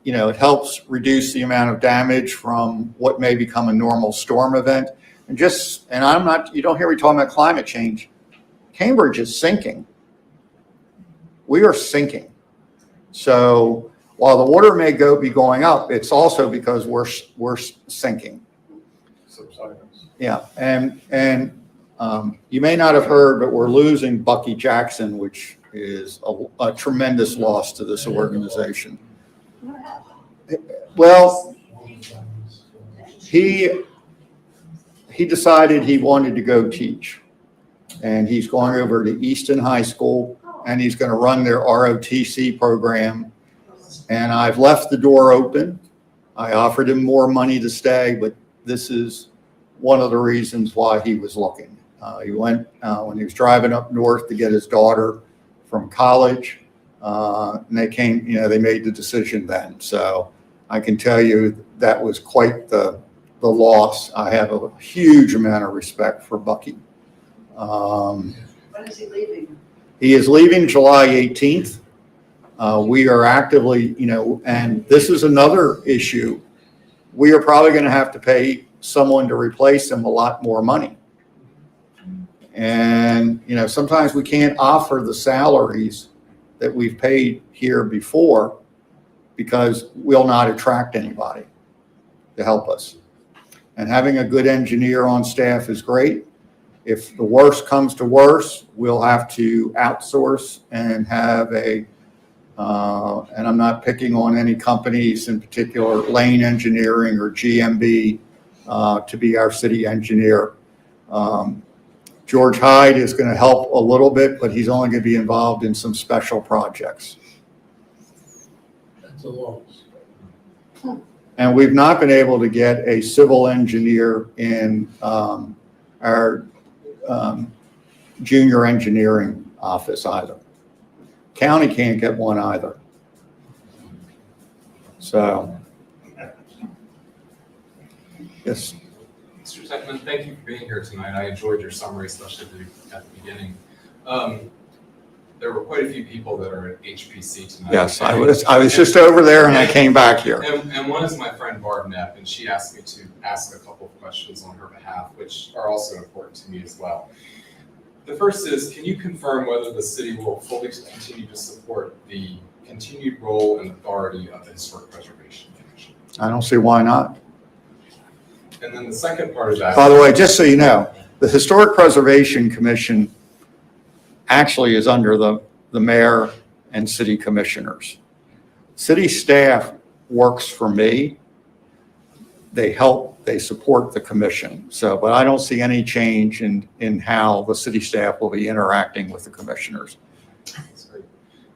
it helps reduce the amount of damage from what may become a normal storm event. And you don't hear me talking about climate change. Cambridge is sinking. We are sinking. So while the water may be going up, it's also because we're sinking. Subsidence. Yeah, and you may not have heard, but we're losing Bucky Jackson, which is a tremendous loss to this organization. Well, he decided he wanted to go teach, and he's going over to Easton High School, and he's going to run their ROTC program. And I've left the door open. I offered him more money to stay, but this is one of the reasons why he was looking. He went when he was driving up north to get his daughter from college, and they came, they made the decision then. So I can tell you that was quite the loss. I have a huge amount of respect for Bucky. When is he leaving? He is leaving July 18th. We are actively, and this is another issue. We are probably going to have to pay someone to replace him a lot more money. And, sometimes we can't offer the salaries that we've paid here before because we'll not attract anybody to help us. And having a good engineer on staff is great. If the worst comes to worst, we'll have to outsource and have and I'm not picking on any companies in particular, Lane Engineering or GMB, to be our city engineer. George Hyde is going to help a little bit, but he's only going to be involved in some special projects. That's a loss. And we've not been able to get a civil engineer in our junior engineering office either. County can't get one either. So, yes. Mr. Tetman, thank you for being here tonight. I enjoyed your summary, especially at the beginning. There were quite a few people that are at HPC tonight. Yes, I was just over there and I came back here. And one is my friend Barb Knapp, and she asked me to ask a couple of questions on her behalf, which are also important to me as well. The first is, can you confirm whether the city will fully continue to support the continued role and authority of the Historic Preservation Commission? I don't see why not. And then the second part of that. By the way, just so you know, the Historic Preservation Commission actually is under the mayor and city commissioners. City staff works for me. They support the commission. So, but I don't see any change in how the city staff will be interacting with the commissioners. That's great.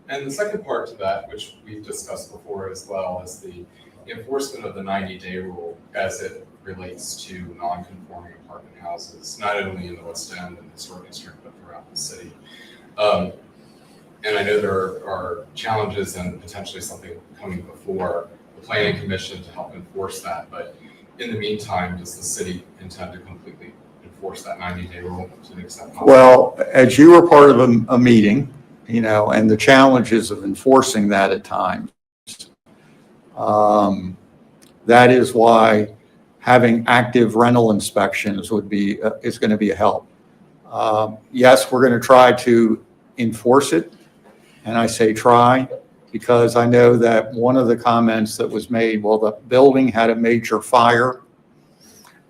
And the second part to that, which we've discussed before as well, is the enforcement of the 90-day rule as it relates to non-conforming apartment houses, not only in the West End and historic district, but throughout the city. And I know there are challenges and potentially something coming before the planning commission to help enforce that. But in the meantime, does the city intend to completely enforce that 90-day rule to the extent possible? Well, as you were part of a meeting, you know, and the challenges of enforcing that at times, that is why having active rental inspections would be, is going to be a help. Yes, we're going to try to enforce it. And I say try because I know that one of the comments that was made, well, the building had a major fire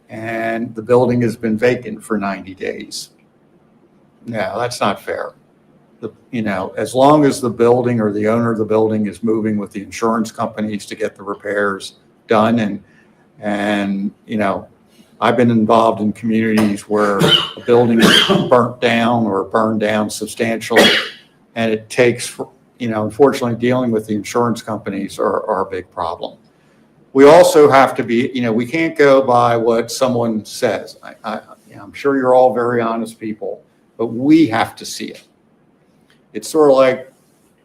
and the building has been vacant for 90 days. No, that's not fair. You know, as long as the building or the owner of the building is moving with the insurance companies to get the repairs done, and you know, I've been involved in communities where a building is burnt down or burned down substantially, and it takes, you know, unfortunately dealing with the insurance companies are a big problem. We also have to be, you know, we can't go by what someone says. I'm sure you're all very honest people, but we have to see it. It's sort of like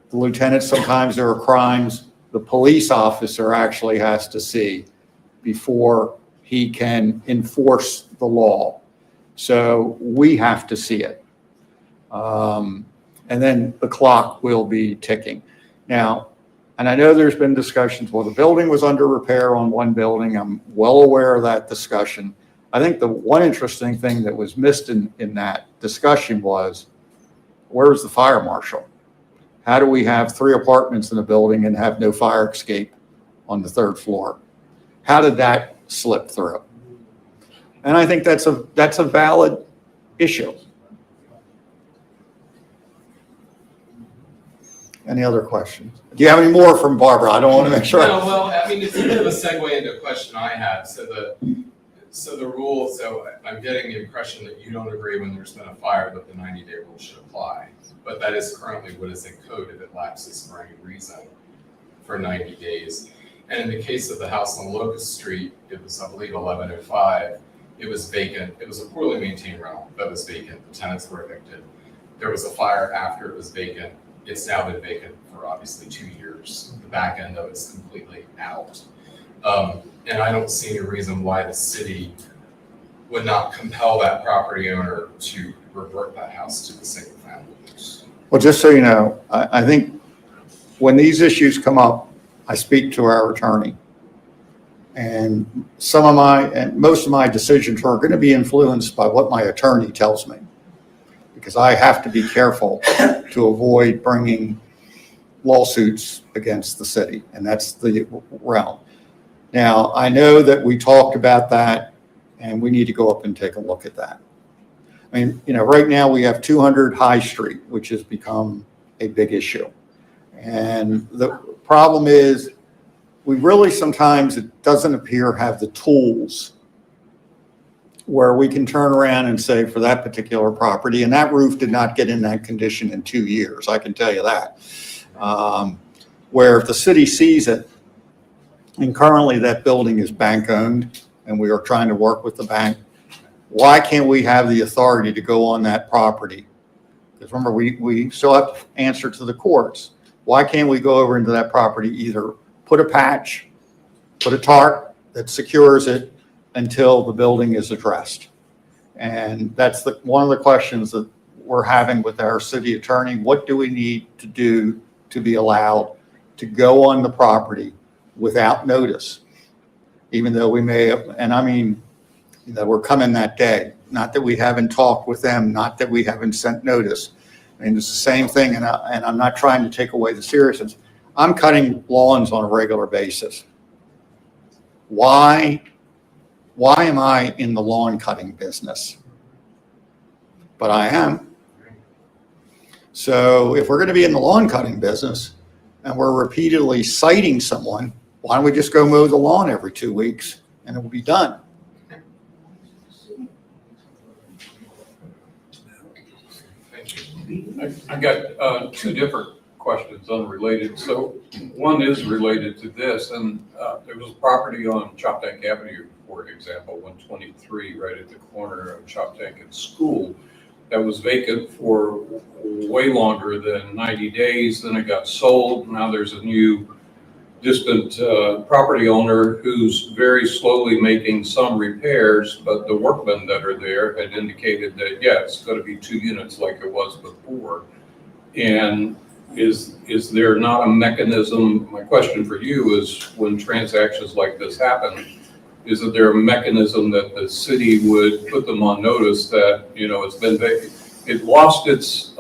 the lieutenant, sometimes there are crimes the police officer actually has to see before he can enforce the law. So we have to see it. And then the clock will be ticking. Now, and I know there's been discussions, well, the building was under repair on one building. I'm well aware of that discussion. I think the one interesting thing that was missed in that discussion was, where's the fire marshal? How do we have 3 apartments in a building and have no fire escape on the 3rd floor? How did that slip through? And I think that's a valid issue. Any other questions? Do you have any more from Barbara? I don't want to make sure. No, well, I mean, it's a bit of a segue into a question I had. So the rule, so I'm getting the impression that you don't agree when there's been a fire that the 90-day rule should apply. But that is currently what is in code if it lapses for any reason for 90 days. And in the case of the house on Locust Street, it was, I believe, 1105. It was vacant. It was a poorly maintained rental that was vacant. The tenants were evicted. There was a fire after it was vacant. It's now been vacant for obviously 2 years. The back end of it's completely out. And I don't see any reason why the city would not compel that property owner to revert that house to the single family use. Well, just so you know, I think when these issues come up, I speak to our attorney. And most of my decisions are going to be influenced by what my attorney tells me, because I have to be careful to avoid bringing lawsuits against the city, and that's the realm. Now, I know that we talked about that, and we need to go up and take a look at that. I mean, you know, right now we have 200 High Street, which has become a big issue. And the problem is, we really sometimes, it doesn't appear, have the tools where we can turn around and say for that particular property, and that roof did not get in that condition in 2 years, I can tell you that. Where if the city sees it, and currently that building is bank owned, and we are trying to work with the bank, why can't we have the authority to go on that property? Because remember, we still have to answer to the courts. Why can't we go over into that property, either put a patch, put a tarp that secures it until the building is addressed? And that's one of the questions that we're having with our city attorney. What do we need to do to be allowed to go on the property without notice? Even though we may have, and I mean, that we're coming that day, not that we haven't talked with them, not that we haven't sent notice. I mean, it's the same thing, and I'm not trying to take away the seriousness. I'm cutting lawns on a regular basis. Why am I in the lawn cutting business? But I am. So if we're going to be in the lawn cutting business and we're repeatedly citing someone, why don't we just go mow the lawn every 2 weeks and it will be done? I got 2 different questions unrelated. So one is related to this, and there was a property on Choptank Avenue, for example, 123, right at the corner of Choptank and School, that was vacant for way longer than 90 days. Then it got sold. Now there's a new distant property owner who's very slowly making some repairs, but the workmen that are there had indicated that, yeah, it's going to be 2 units like it was before. And is there not a mechanism, my question for you is, when transactions like this happen, is there a mechanism that the city would put them on notice that, you know, it's been vacant, it lost its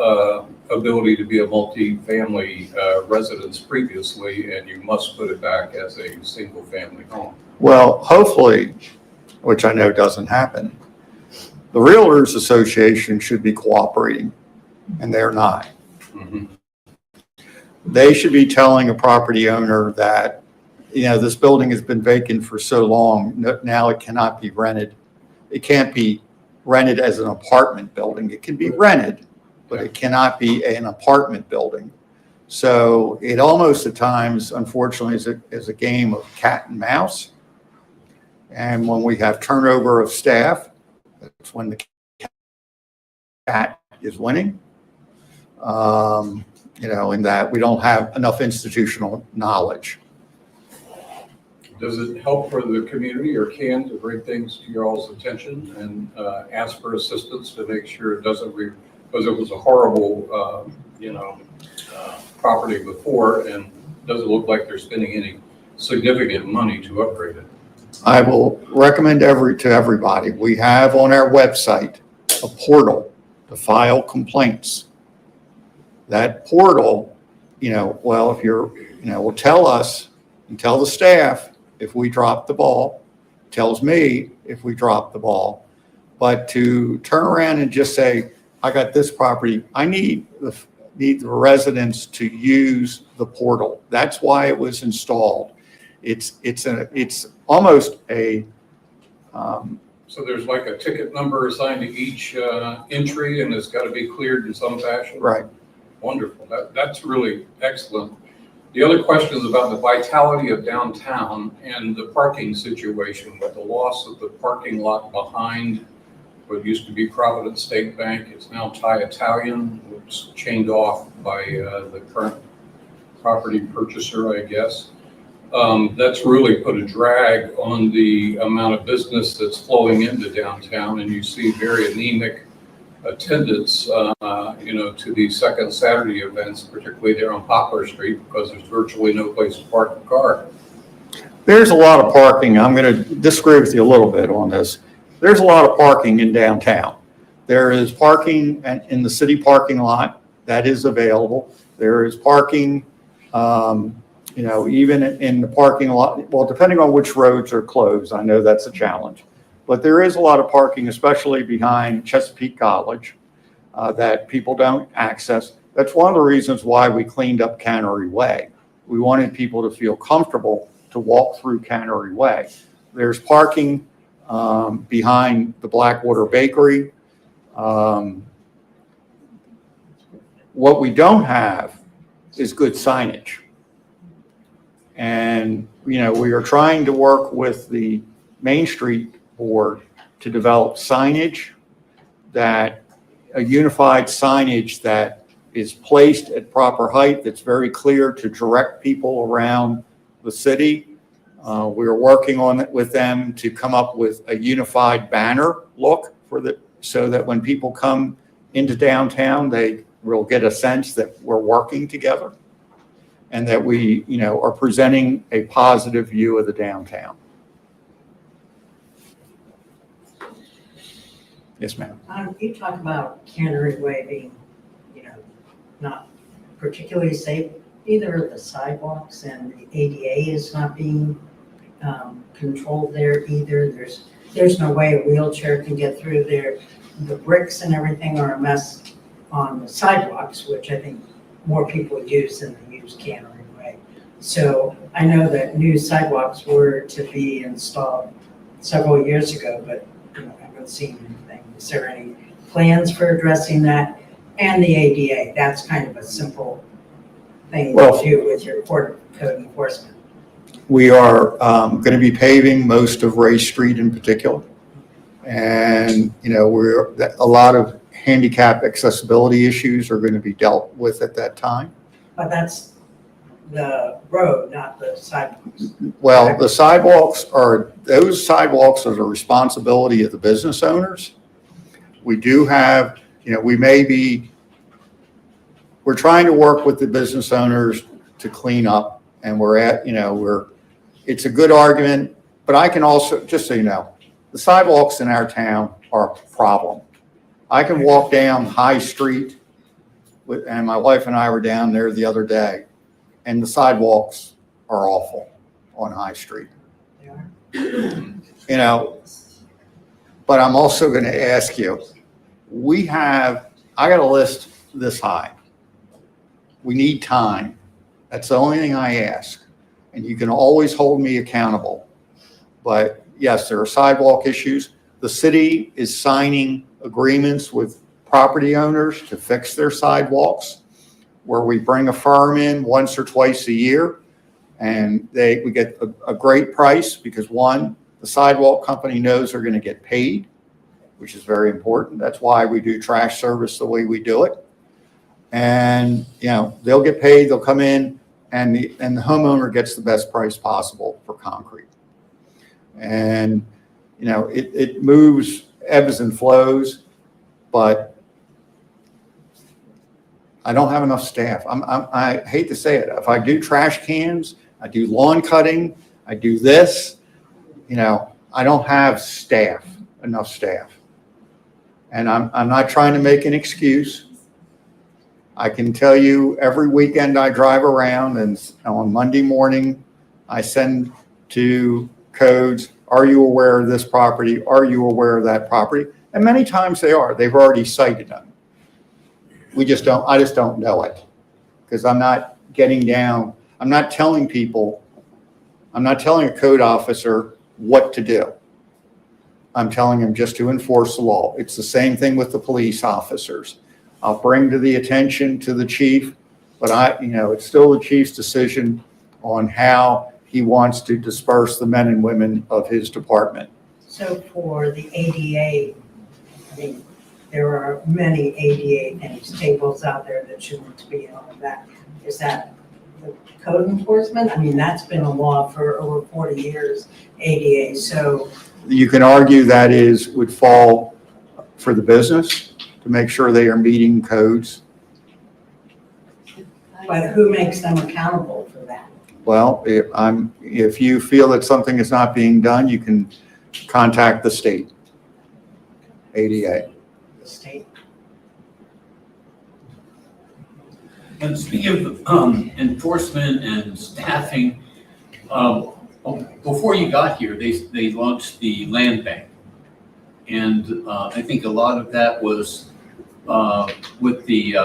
ability to be a multi-family residence previously, and you must put it back as a single-family home? Well, hopefully, which I know doesn't happen, the Realtors Association should be cooperating, and they're not. Mhm. They should be telling a property owner that, you know, this building has been vacant for so long, now it cannot be rented. It can't be rented as an apartment building. It can be rented, but it cannot be an apartment building. So it almost at times, unfortunately, is a game of cat and mouse. And when we have turnover of staff, that's when the cat is winning. You know, in that we don't have enough institutional knowledge. Does it help for the community or can to bring things to your all's attention and ask for assistance to make sure it doesn't, because it was a horrible, property before, and doesn't look like they're spending any significant money to upgrade it? I will recommend to everybody, we have on our website a portal to file complaints. That portal, you know, well, if you're, you know, will tell us and tell the staff if we drop the ball, tells me if we drop the ball. But to turn around and just say, I got this property, I need the residents to use the portal. That's why it was installed. It's almost a, So there's like a ticket number assigned to each entry, and it's got to be cleared in some fashion? right. Wonderful. That's really excellent. The other question is about the vitality of downtown and the parking situation. With the loss of the parking lot behind what used to be Providence State Bank, it's now Thai Italian, which is chained off by the current property purchaser, I guess. That's really put a drag on the amount of business that's flowing into downtown, and you see very anemic attendance, to the second Saturday events, particularly there on Poplar Street, because there's virtually no place to park the car. There's a lot of parking. I'm going to disagree with you a little bit on this. There's a lot of parking in downtown. There is parking in the city parking lot that is available. There is parking, even in the parking lot, well, depending on which roads are closed. I know that's a challenge. But there is a lot of parking, especially behind Chesapeake College, that people don't access. That's one of the reasons why we cleaned up Cannery Way. We wanted people to feel comfortable to walk through Cannery Way. There's parking behind the Blackwater Bakery. What we don't have is good signage. And, we are trying to work with the Main Street Board to develop signage, a unified signage that is placed at proper height, that's very clear to direct people around the city. We're working on it with them to come up with a unified banner look so that when people come into downtown, they will get a sense that we're working together and that we, are presenting a positive view of the downtown. Yes, ma'am. You talk about Cannery Way being, not particularly safe. Either the sidewalks and the ADA is not being controlled there either. There's no way a wheelchair can get through there. The bricks and everything are a mess on the sidewalks, which I think more people use than they use Cannery Way. So I know that new sidewalks were to be installed several years ago, but I haven't seen anything. Is there any plans for addressing that? And the ADA, that's kind of a simple thing to do with your code enforcement. We are going to be paving most of Ray Street in particular. And, we're a lot of handicap accessibility issues are going to be dealt with at that time. But that's the road, not the sidewalks. Well, the sidewalks are the responsibility of the business owners. We do have, we're trying to work with the business owners to clean up, and it's a good argument, but I can also, just so you know, the sidewalks in our town are a problem. I can walk down High Street, and my wife and I were down there the other day, and the sidewalks are awful on High Street. They are. But I'm also going to ask you, I got a list this high. We need time. That's the only thing I ask. And you can always hold me accountable. But yes, there are sidewalk issues. The city is signing agreements with property owners to fix their sidewalks, where we bring a firm in once or twice a year, and we get a great price because, one, the sidewalk company knows they're going to get paid, which is very important. That's why we do trash service the way we do it. And, they'll get paid, they'll come in, and the homeowner gets the best price possible for concrete. And, it moves, ebbs and flows, but I don't have enough staff. I hate to say it. If I do trash cans, I do lawn cutting, I do this, I don't have enough staff. And I'm not trying to make an excuse. I can tell you every weekend I drive around, and on Monday morning, I send to codes, are you aware of this property? Are you aware of that property? And many times they are. They've already cited them. I just don't know it, because I'm not getting down. I'm not telling a code officer what to do. I'm telling them just to enforce the law. It's the same thing with the police officers. I'll bring to the attention to the chief, but it's still the chief's decision on how he wants to disperse the men and women of his department. So for the ADA, there are many ADA things, tables out there that shouldn't be and all of that. Is that the code enforcement? That's been a law for over 40 years, ADA, so. You can argue that would fall for the business to make sure they are meeting codes. But who makes them accountable for that? Well, if you feel that something is not being done, you can contact the state, ADA. The state. And speaking of enforcement and staffing, before you got here, they launched the land bank. And I think a lot of that was with the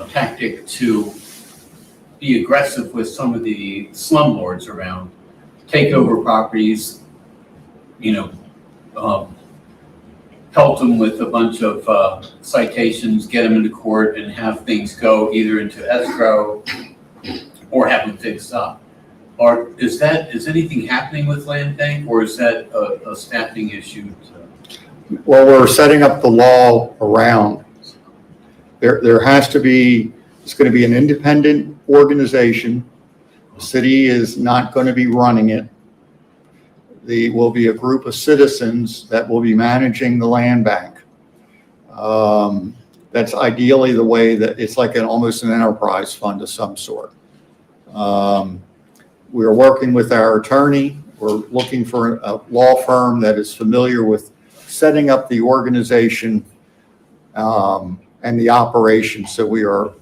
tactic to be aggressive with some of the slumlords around, take over properties, pelt them with a bunch of citations, get them into court, and have things go either into escrow or have them fixed up. Or is anything happening with land bank, or is that a staffing issue? Well, we're setting up the law around. There has to be, it's going to be an independent organization. The city is not going to be running it. There will be a group of citizens that will be managing the land bank. That's ideally the way that it's like almost an enterprise fund of some sort. We're working with our attorney. We're looking for a law firm that is familiar with setting up the organization and the operation, so we are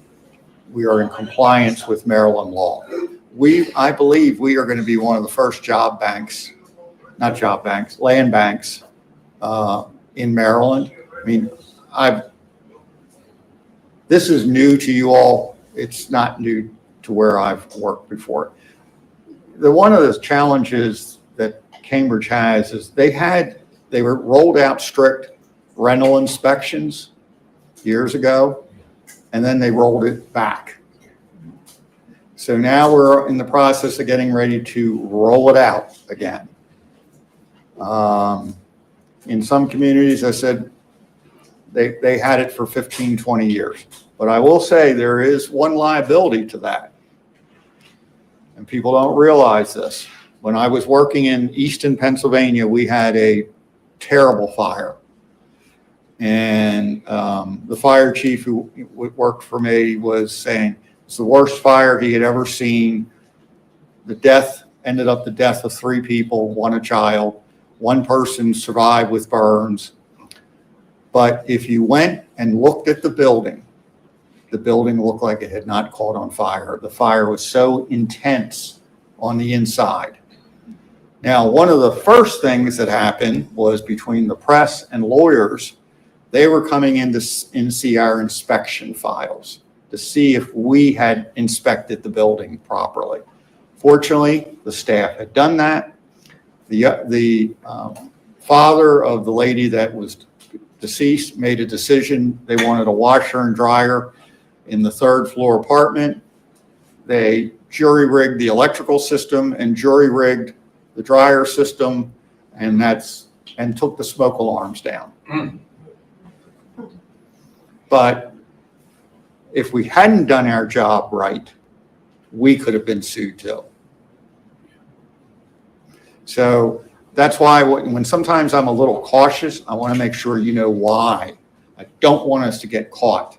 in compliance with Maryland law. I believe we are going to be one of the first land banks in Maryland. This is new to you all. It's not new to where I've worked before. One of the challenges that Cambridge has is they were rolled out strict rental inspections years ago, and then they rolled it back. So now we're in the process of getting ready to roll it out again. In some communities, I said, They had it for 15, 20 years. But I will say there is one liability to that. And people don't realize this. When I was working in Easton, Pennsylvania, we had a terrible fire. And the fire chief who worked for me was saying it's the worst fire he had ever seen. The death ended up the death of 3 people, 1 a child. 1 person survived with burns. But if you went and looked at the building looked like it had not caught on fire. The fire was so intense on the inside. Now, one of the first things that happened was between the press and lawyers, they were coming in to see our inspection files to see if we had inspected the building properly. Fortunately, the staff had done that. The father of the lady that was deceased made a decision. They wanted a washer and dryer in the 3rd floor apartment. They jury-rigged the electrical system and jury-rigged the dryer system, and took the smoke alarms down. But if we hadn't done our job right, we could have been sued too. So that's why when sometimes I'm a little cautious, I want to make sure you know why. I don't want us to get caught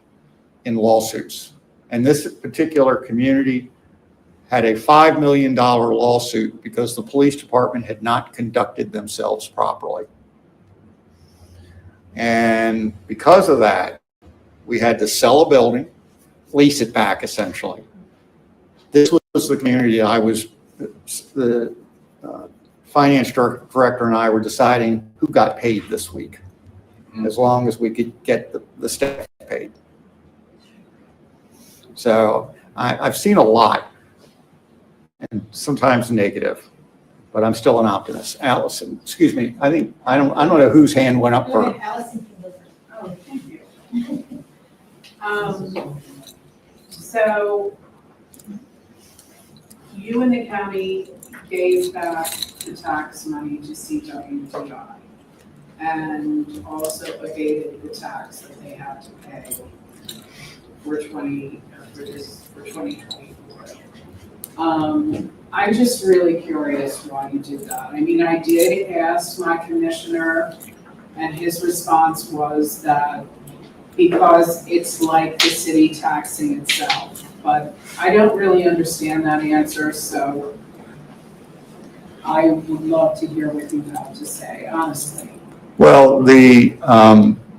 in lawsuits. And this particular community had a $5 million lawsuit because the police department had not conducted themselves properly. And because of that, we had to sell a building, lease it back essentially. This was the community I was, the finance director and I were deciding who got paid this week, as long as we could get the staff paid. So I've seen a lot, and sometimes negative, but I'm still an optimist. Allison, excuse me, I don't know whose hand went up first. Allison can go first. Oh, thank you. So you and the county gave back the tax money to CWDI and also abated the tax that they had to pay for 2024. I'm just really curious why you did that. I mean, I did ask my commissioner, and his response was that because it's like the city taxing itself. But I don't really understand that answer, so I would love to hear what you have to say, honestly. Well, the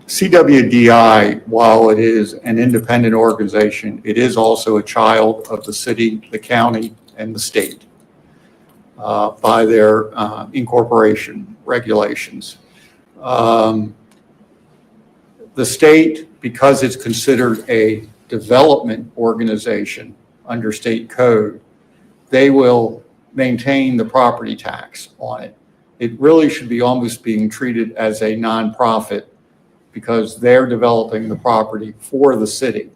CWDI, while it is an independent organization, it is also a child of the city, the county, and the state by their incorporation regulations. The state, because it's considered a development organization under state code, they will maintain the property tax on it. It really should be almost being treated as a nonprofit because they're developing the property for the city,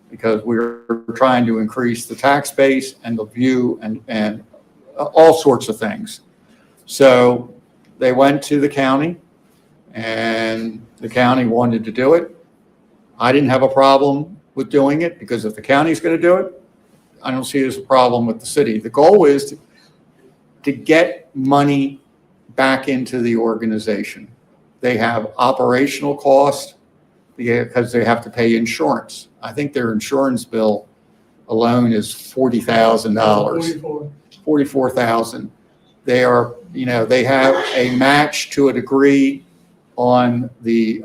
because we're trying to increase the tax base and the view and all sorts of things. So they went to the county and the county wanted to do it. I didn't have a problem with doing it because if the county's going to do it, I don't see it as a problem with the city. The goal is to get money back into the organization. They have operational costs because they have to pay insurance. I think their insurance bill alone is $40,000, $44,000. They are, they have a match to a degree on the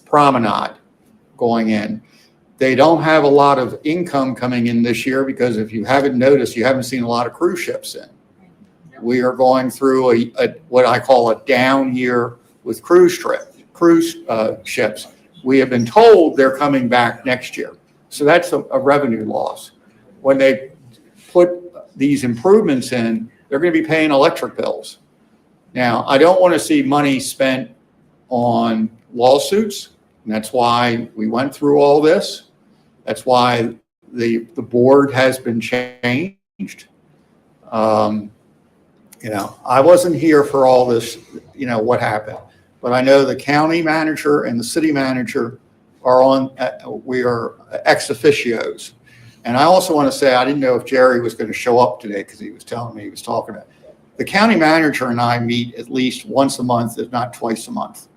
promenade going in. They don't have a lot of income coming in this year because if you haven't noticed, you haven't seen a lot of cruise ships in. We are going through a what I call a down year with cruise ships. We have been told they're coming back next year. So that's a revenue loss. When they put these improvements in, they're going to be paying electric bills. Now, I don't want to see money spent on lawsuits, and that's why we went through all this. That's why the board has been changed. I wasn't here for all this, what happened. but I know the county manager and the city manager are on, we are ex officios. And I also want to say, I didn't know if Jerry was going to show up today because he was telling me he was talking about it. The county manager and I meet at least once a month, if not twice a month.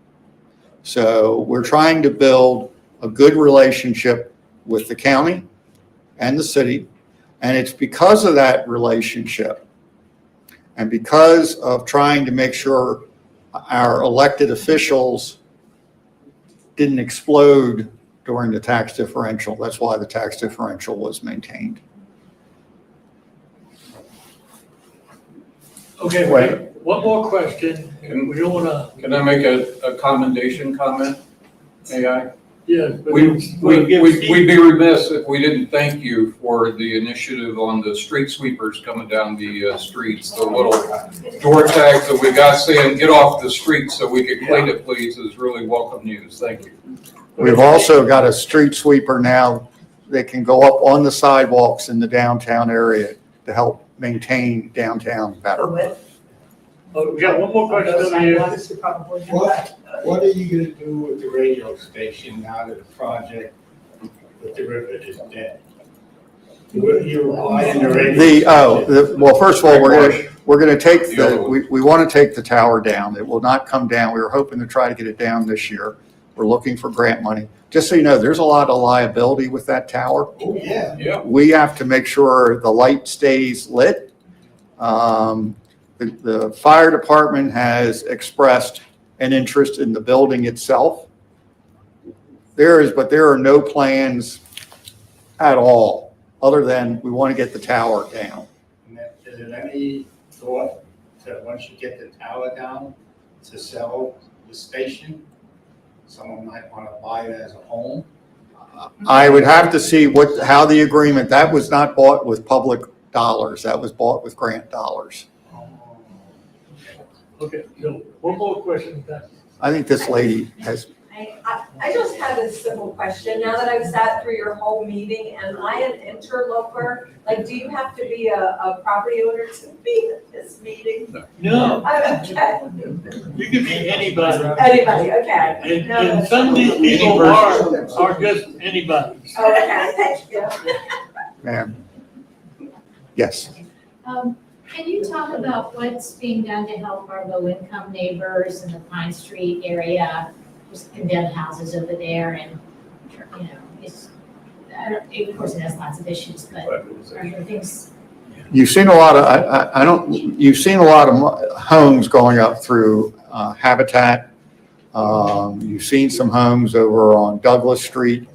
So we're trying to build a good relationship with the county and the city. And it's because of that relationship and because of trying to make sure our elected officials didn't explode during the tax differential. That's why the tax differential was maintained. Okay, Wait. one more question, and we don't wanna, Can I make a commendation comment? May I? yes, but We'd be remiss if we didn't thank you for the initiative on the street sweepers coming down the streets, the little door tags that we got saying, get off the street so we can clean it, please, is really welcome news. Thank you. We've also got a street sweeper now that can go up on the sidewalks in the downtown area to help maintain downtown better. Oh, we got one more question over here. What are you gonna do with the radio station now that the project with the river is dead? You're buying the radio. Well, first of all, we're gonna take we want to take the tower down. It will not come down. We were hoping to try to get it down this year. We're looking for grant money. Just so you know, there's a lot of liability with that tower. Oh, yeah. Yeah. We have to make sure the light stays lit. The fire department has expressed an interest in the building itself. But there are no plans at all, other than we want to get the tower down. Is there any thought that once you get the tower down, to sell the station? Someone might want to buy it as a home? I would have to see how the agreement, that was not bought with public dollars, that was bought with grant dollars. Okay, so one more question, I think this lady has, I just had a simple question. Now that I've sat through your whole meeting, am I an interloper? Like, do you have to be a property owner to be at this meeting? No, Okay. you can be anybody. Anybody, okay. And some of these people are just anybody. Oh, okay, thank you. ma'am. Yes. Can you talk about what's being done to help our low-income neighbors in the Pine Street area? There's condemned houses over there and, you know, of course it has lots of issues, but are there things? You've seen a lot of, you've seen a lot of homes going up through Habitat. You've seen some homes over on Douglas Street.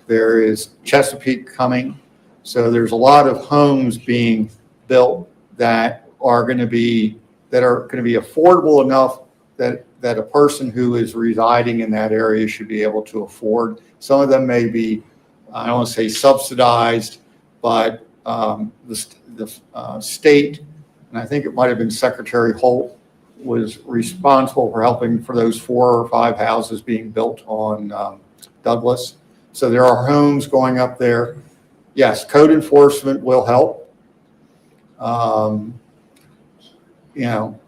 There is Chesapeake coming. So there's a lot of homes being built that are going to be affordable enough that a person who is residing in that area should be able to afford. Some of them may be, I don't want to say subsidized, but the state, and I think it might have been Secretary Holt, was responsible for helping for those 4 or 5 houses being built on Douglas. So there are homes going up there. Yes, code enforcement will help. You know,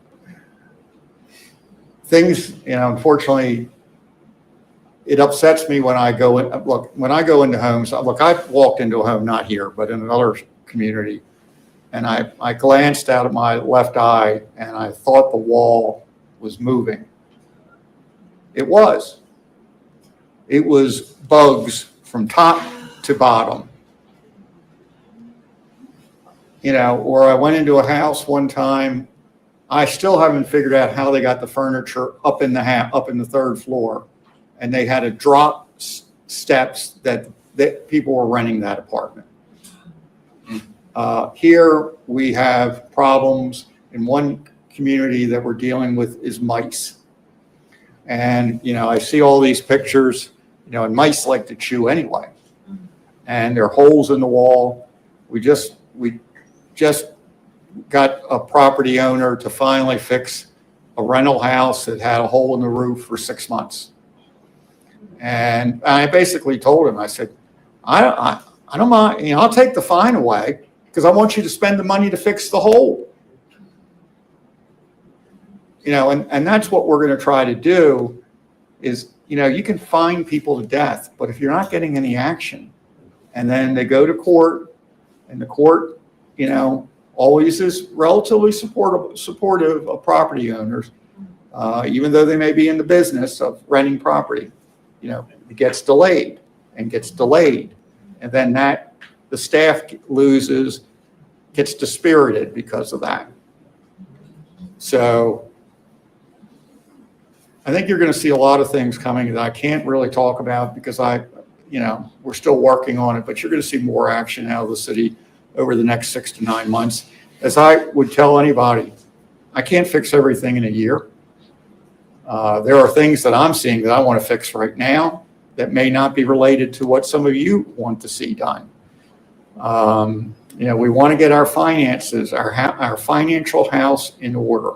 things, you know, unfortunately, it upsets me when I go in. Look, when I go into homes, look, I've walked into a home, not here, but in another community, and I glanced out of my left eye and I thought the wall was moving. It was. It was bugs from top to bottom. You know, or I went into a house one time. I still haven't figured out how they got the furniture up in the 3rd floor, and they had to drop steps that people were renting that apartment. Here we have problems in one community that we're dealing with is mice, and you know I see all these pictures, you know, and mice like to chew anyway, and there are holes in the wall. We just got a property owner to finally fix a rental house that had a hole in the roof for 6 months. And I basically told him, I said, I don't mind, you know, I'll take the fine away because I want you to spend the money to fix the hole. You know, and that's what we're going to try to do is, you can fine people to death, but if you're not getting any action, and then they go to court, and the court, always is relatively supportive of property owners, even though they may be in the business of renting property, it gets delayed and gets delayed. And then the staff gets dispirited because of that. So I think you're going to see a lot of things coming that I can't really talk about because we're still working on it, but you're going to see more action out of the city over the next 6 to 9 months. As I would tell anybody, I can't fix everything in a year. There are things that I'm seeing that I want to fix right now that may not be related to what some of you want to see done. We want to get our finances, our financial house in order.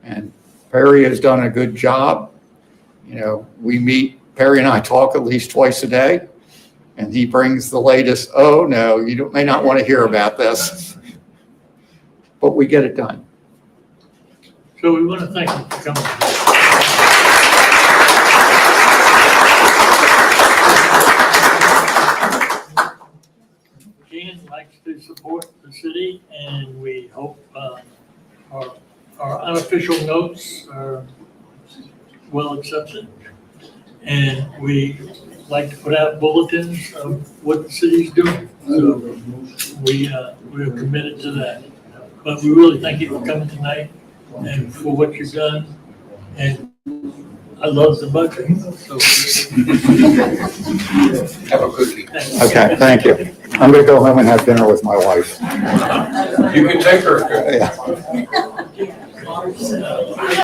And Perry has done a good job. Perry and I talk at least twice a day, and he brings the latest, oh no, you may not want to hear about this. But we get it done. So we want to thank you for coming. Jan likes to support the city, and we hope our unofficial notes are well accepted. And we like to put out bulletins of what the city's doing. So we're committed to that. But we really thank you for coming tonight and for what you've done. And I love the budget. So. Have a cookie. Okay, thank you. I'm going to go home and have dinner with my wife. You can take her. Yeah.